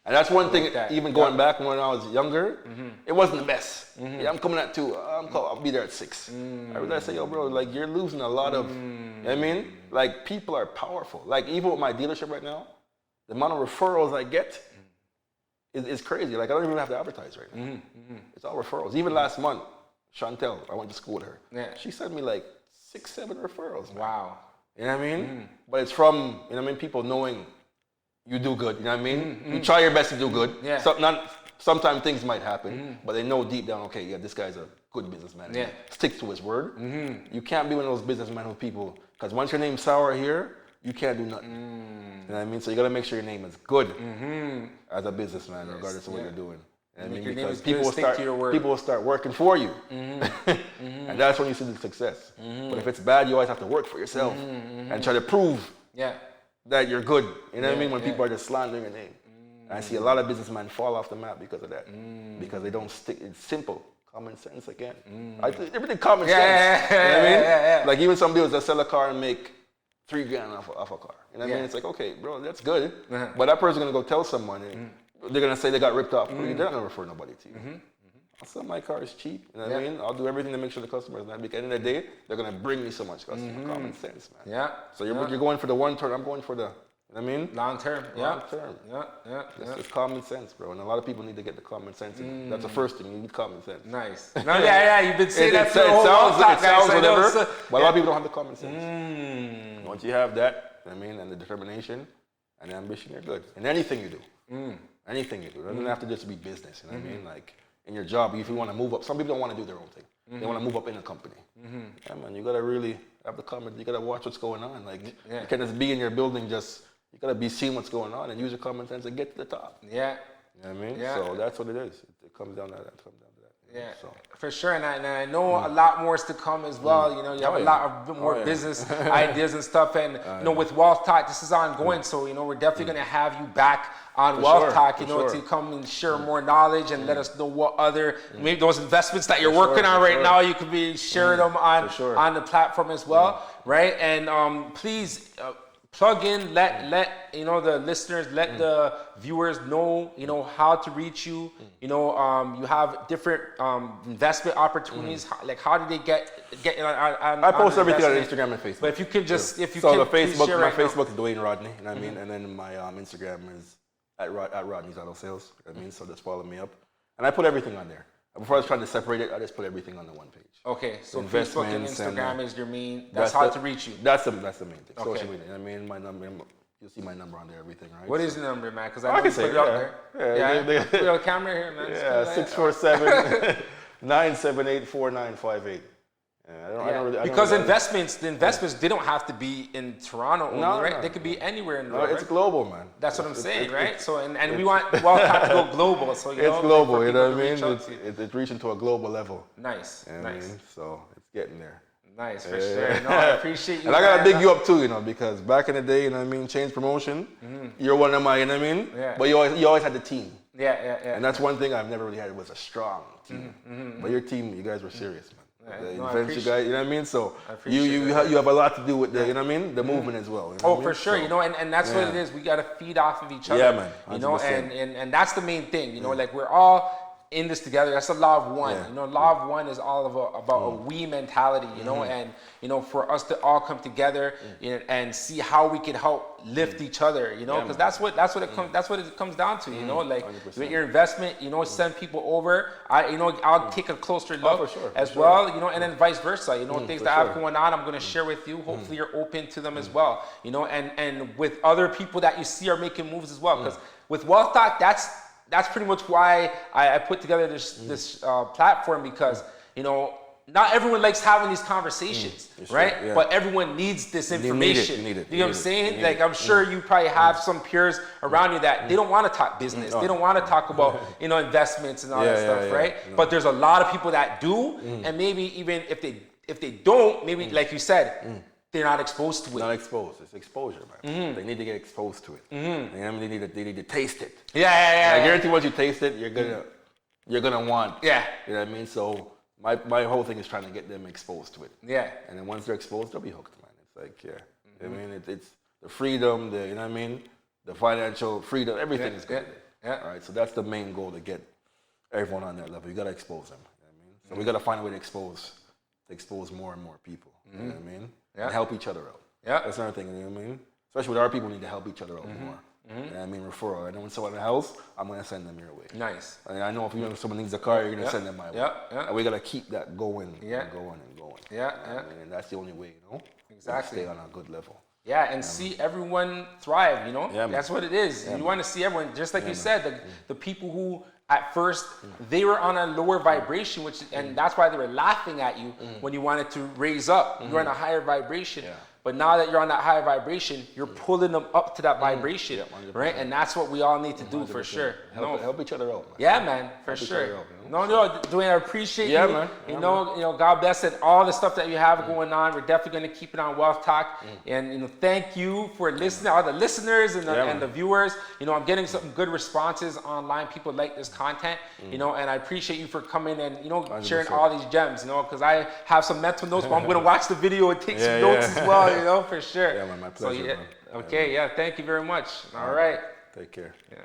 And that's one thing, even going back when I was younger, it wasn't the best. I'm coming at 2, I'll be there at 6. I realized, yo, bro, like you're losing a lot of, you know what I mean? Like people are powerful. Like even with my dealership right now, the amount of referrals I get, it's crazy. Like I don't even have to advertise right now. It's all referrals. Even last month, Chantel, I went to school with her. Yeah. She sent me like 6-7 referrals. Man. Wow. You know what I mean? But it's from, you know what I mean, people knowing you do good. You know what I mean? You try your best to do good. Yeah. Sometimes things might happen, but they know deep down, okay, yeah, this guy's a good businessman. Yeah. He sticks to his word. You can't be one of those businessmen who people, because once your name's sour here, you can't do nothing. You know what I mean? So you got to make sure your name is good as a businessman, regardless of what you're doing. You know what I mean? Because people will start working for you. And that's when you see the success. But if it's bad, you always have to work for yourself and try to prove that you're good. You know what I mean? When people are just slandering your name. And I see a lot of businessmen fall off the map because of that. Because they don't stick. It's simple. Common sense again. Everything common sense. You know what I mean? Like even some dealers that sell a car and make $3,000 off a car. You know what I mean? It's like, okay, bro, that's good. But that person's gonna go tell someone and they're gonna say they got ripped off. They're not gonna refer nobody to you. I'll sell my car is cheap. You know what I mean? I'll do everything to make sure the customer is happy. Because at the end of the day, they're gonna bring me so much customer. Common sense, man. Yeah. So you're going for the one term. I'm going for the, you know what I mean? Long term. Long term. It's just common sense, bro. And a lot of people need to get the common sense. That's the first thing. You need common sense. Nice. No, you've been saying that for it sounds whatever, but a lot of people don't have the common sense. Once you have that, you know what I mean, and the determination and the ambition, you're good. In anything you do. Anything you do. It doesn't have to just be business, you know what I mean? Like in your job, if you want to move up, some people don't want to do their own thing. They want to move up in a company. Yeah, man, you got to really have the comment. You got to watch what's going on. Like you can't just be in your building you got to be seeing what's going on and use your common sense and get to the top. Yeah. You know what I mean? Yeah. So that's what it is. It comes down to that. Yeah, so. For sure, and I know a lot more is to come as well. You know, you have a lot of more business ideas and stuff, and you know, with Wealth Talk, this is ongoing. So you know, we're definitely going to have you back on Wealth Talk. You know, to come and share more knowledge and let us know what other maybe those investments that you're working on right now. You could be sharing them on the platform as well, right? And please. Plug in, let you know the listeners, let the viewers know, you know, how to reach you. You know, you have different investment opportunities. Like, how do they get on I post everything on Instagram and Facebook. But if you can just, my Facebook is Dowyane Rodney, you know what I mean, and then my Instagram is at Rodney's Auto Sales. You know what I mean, so just follow me up, and I put everything on there. Before I was trying to separate it, I just put everything on the one page. Okay, so Facebook and Instagram is your main. That's how to reach you. That's the main thing. Okay. Social media. I mean, my number. You'll see my number on there. Everything, right? What is the number, man? Because I can say it up there. Yeah. Put it on camera here, man. Yeah, 647-978-4958. Because the investments, they don't have to be in Toronto only, right? They could be anywhere in the world. It's global, man. That's what I'm saying, right? So and we want Wealth Talk to go global. So it's global, you know what I mean? It's reaching to a global level. Nice, you know nice. I mean? So it's getting there. Nice, for sure. No, I appreciate you. And I gotta big you up too, you know, because back in the day, you know what I mean, Change Promotion, you're one of my, you know what I mean? Yeah. But you always had the team. Yeah. And that's one thing I've never really had was a strong team. But your team, you guys were serious, man. You guys, you know what I mean? So you have a lot to do with the, you know what I mean? The movement as well. You know for sure. So, you know, and that's what it is. We gotta feed off of each other. Yeah, man. 100%. You know, and that's the main thing. You know, like we're all in this together. That's the law of one. You know, law of one is all about a we mentality, you know, and you know, for us to all come together and see how we can help lift each other, you know, because that's what it comes down to, you know, like 100%. With your investment, you know, send people over. I'll take a closer look as well, you know, and then vice versa, you know, things that I have going on, I'm going to share with you. Hopefully you're open to them as well, you know, and with other people that you see are making moves as well, because with Wealth Talk, that's pretty much why I put together this platform, because, you know, not everyone likes having these conversations, right? Yeah. But everyone needs this information. You know what I'm saying? Like, I'm sure you probably have some peers around you that they don't want to talk business. They don't want to talk about, you know, investments and all that stuff, right? But there's a lot of people that do, and maybe even if they don't, maybe like you said, they're not exposed to it. Not exposed. It's exposure, man. They need to get exposed to it. You know what I mean? They need to taste it. Yeah. I guarantee once you taste it, you're gonna want. Yeah. You know what I mean? So my whole thing is trying to get them exposed to it. Yeah. And then once they're exposed, they'll be hooked, man. It's like, I mean, it's the freedom, you know what I mean? The financial freedom, everything is good. Yeah. All right. So that's the main goal, to get everyone on that level. You gotta expose them. You know what I mean? So we gotta find a way to expose more and more people. You know what I mean? And help each other out. Yeah. That's another thing, you know what I mean? Especially with our people, we need to help each other out more. I mean, referral. And then when someone else, I'm going to send them your way. Nice. And I know if someone needs a car, you're going to send them my way. Yeah. And we got to keep that going and going and going. Yeah. I mean, that's the only way, you know? Exactly. Stay on a good level. Yeah, and see everyone thrive, you know? Yeah, that's what it is. You want to see everyone, just like you said, the people who at first they were on a lower vibration, and that's why they were laughing at you when you wanted to raise up. You were on a higher vibration. Yeah. But now that you're on that higher vibration, you're pulling them up to that vibration, right? And that's what we all need to do for sure. Help each other out, man. Yeah, man, for sure. No, Dowyane, I appreciate you. Man. You know, God bless it. All the stuff that you have going on, we're definitely going to keep it on Wealth Talk. And thank you for listening, all the listeners and the viewers. You know, I'm getting some good responses online. People like this content. You know, and I appreciate you for coming and sharing 100%. All these gems. You know, because I have some mental notes, but I'm going to watch the video and take some notes as well. You know, for sure. Yeah, man, my pleasure. So, okay, thank you very much. All right. Take care. Yeah.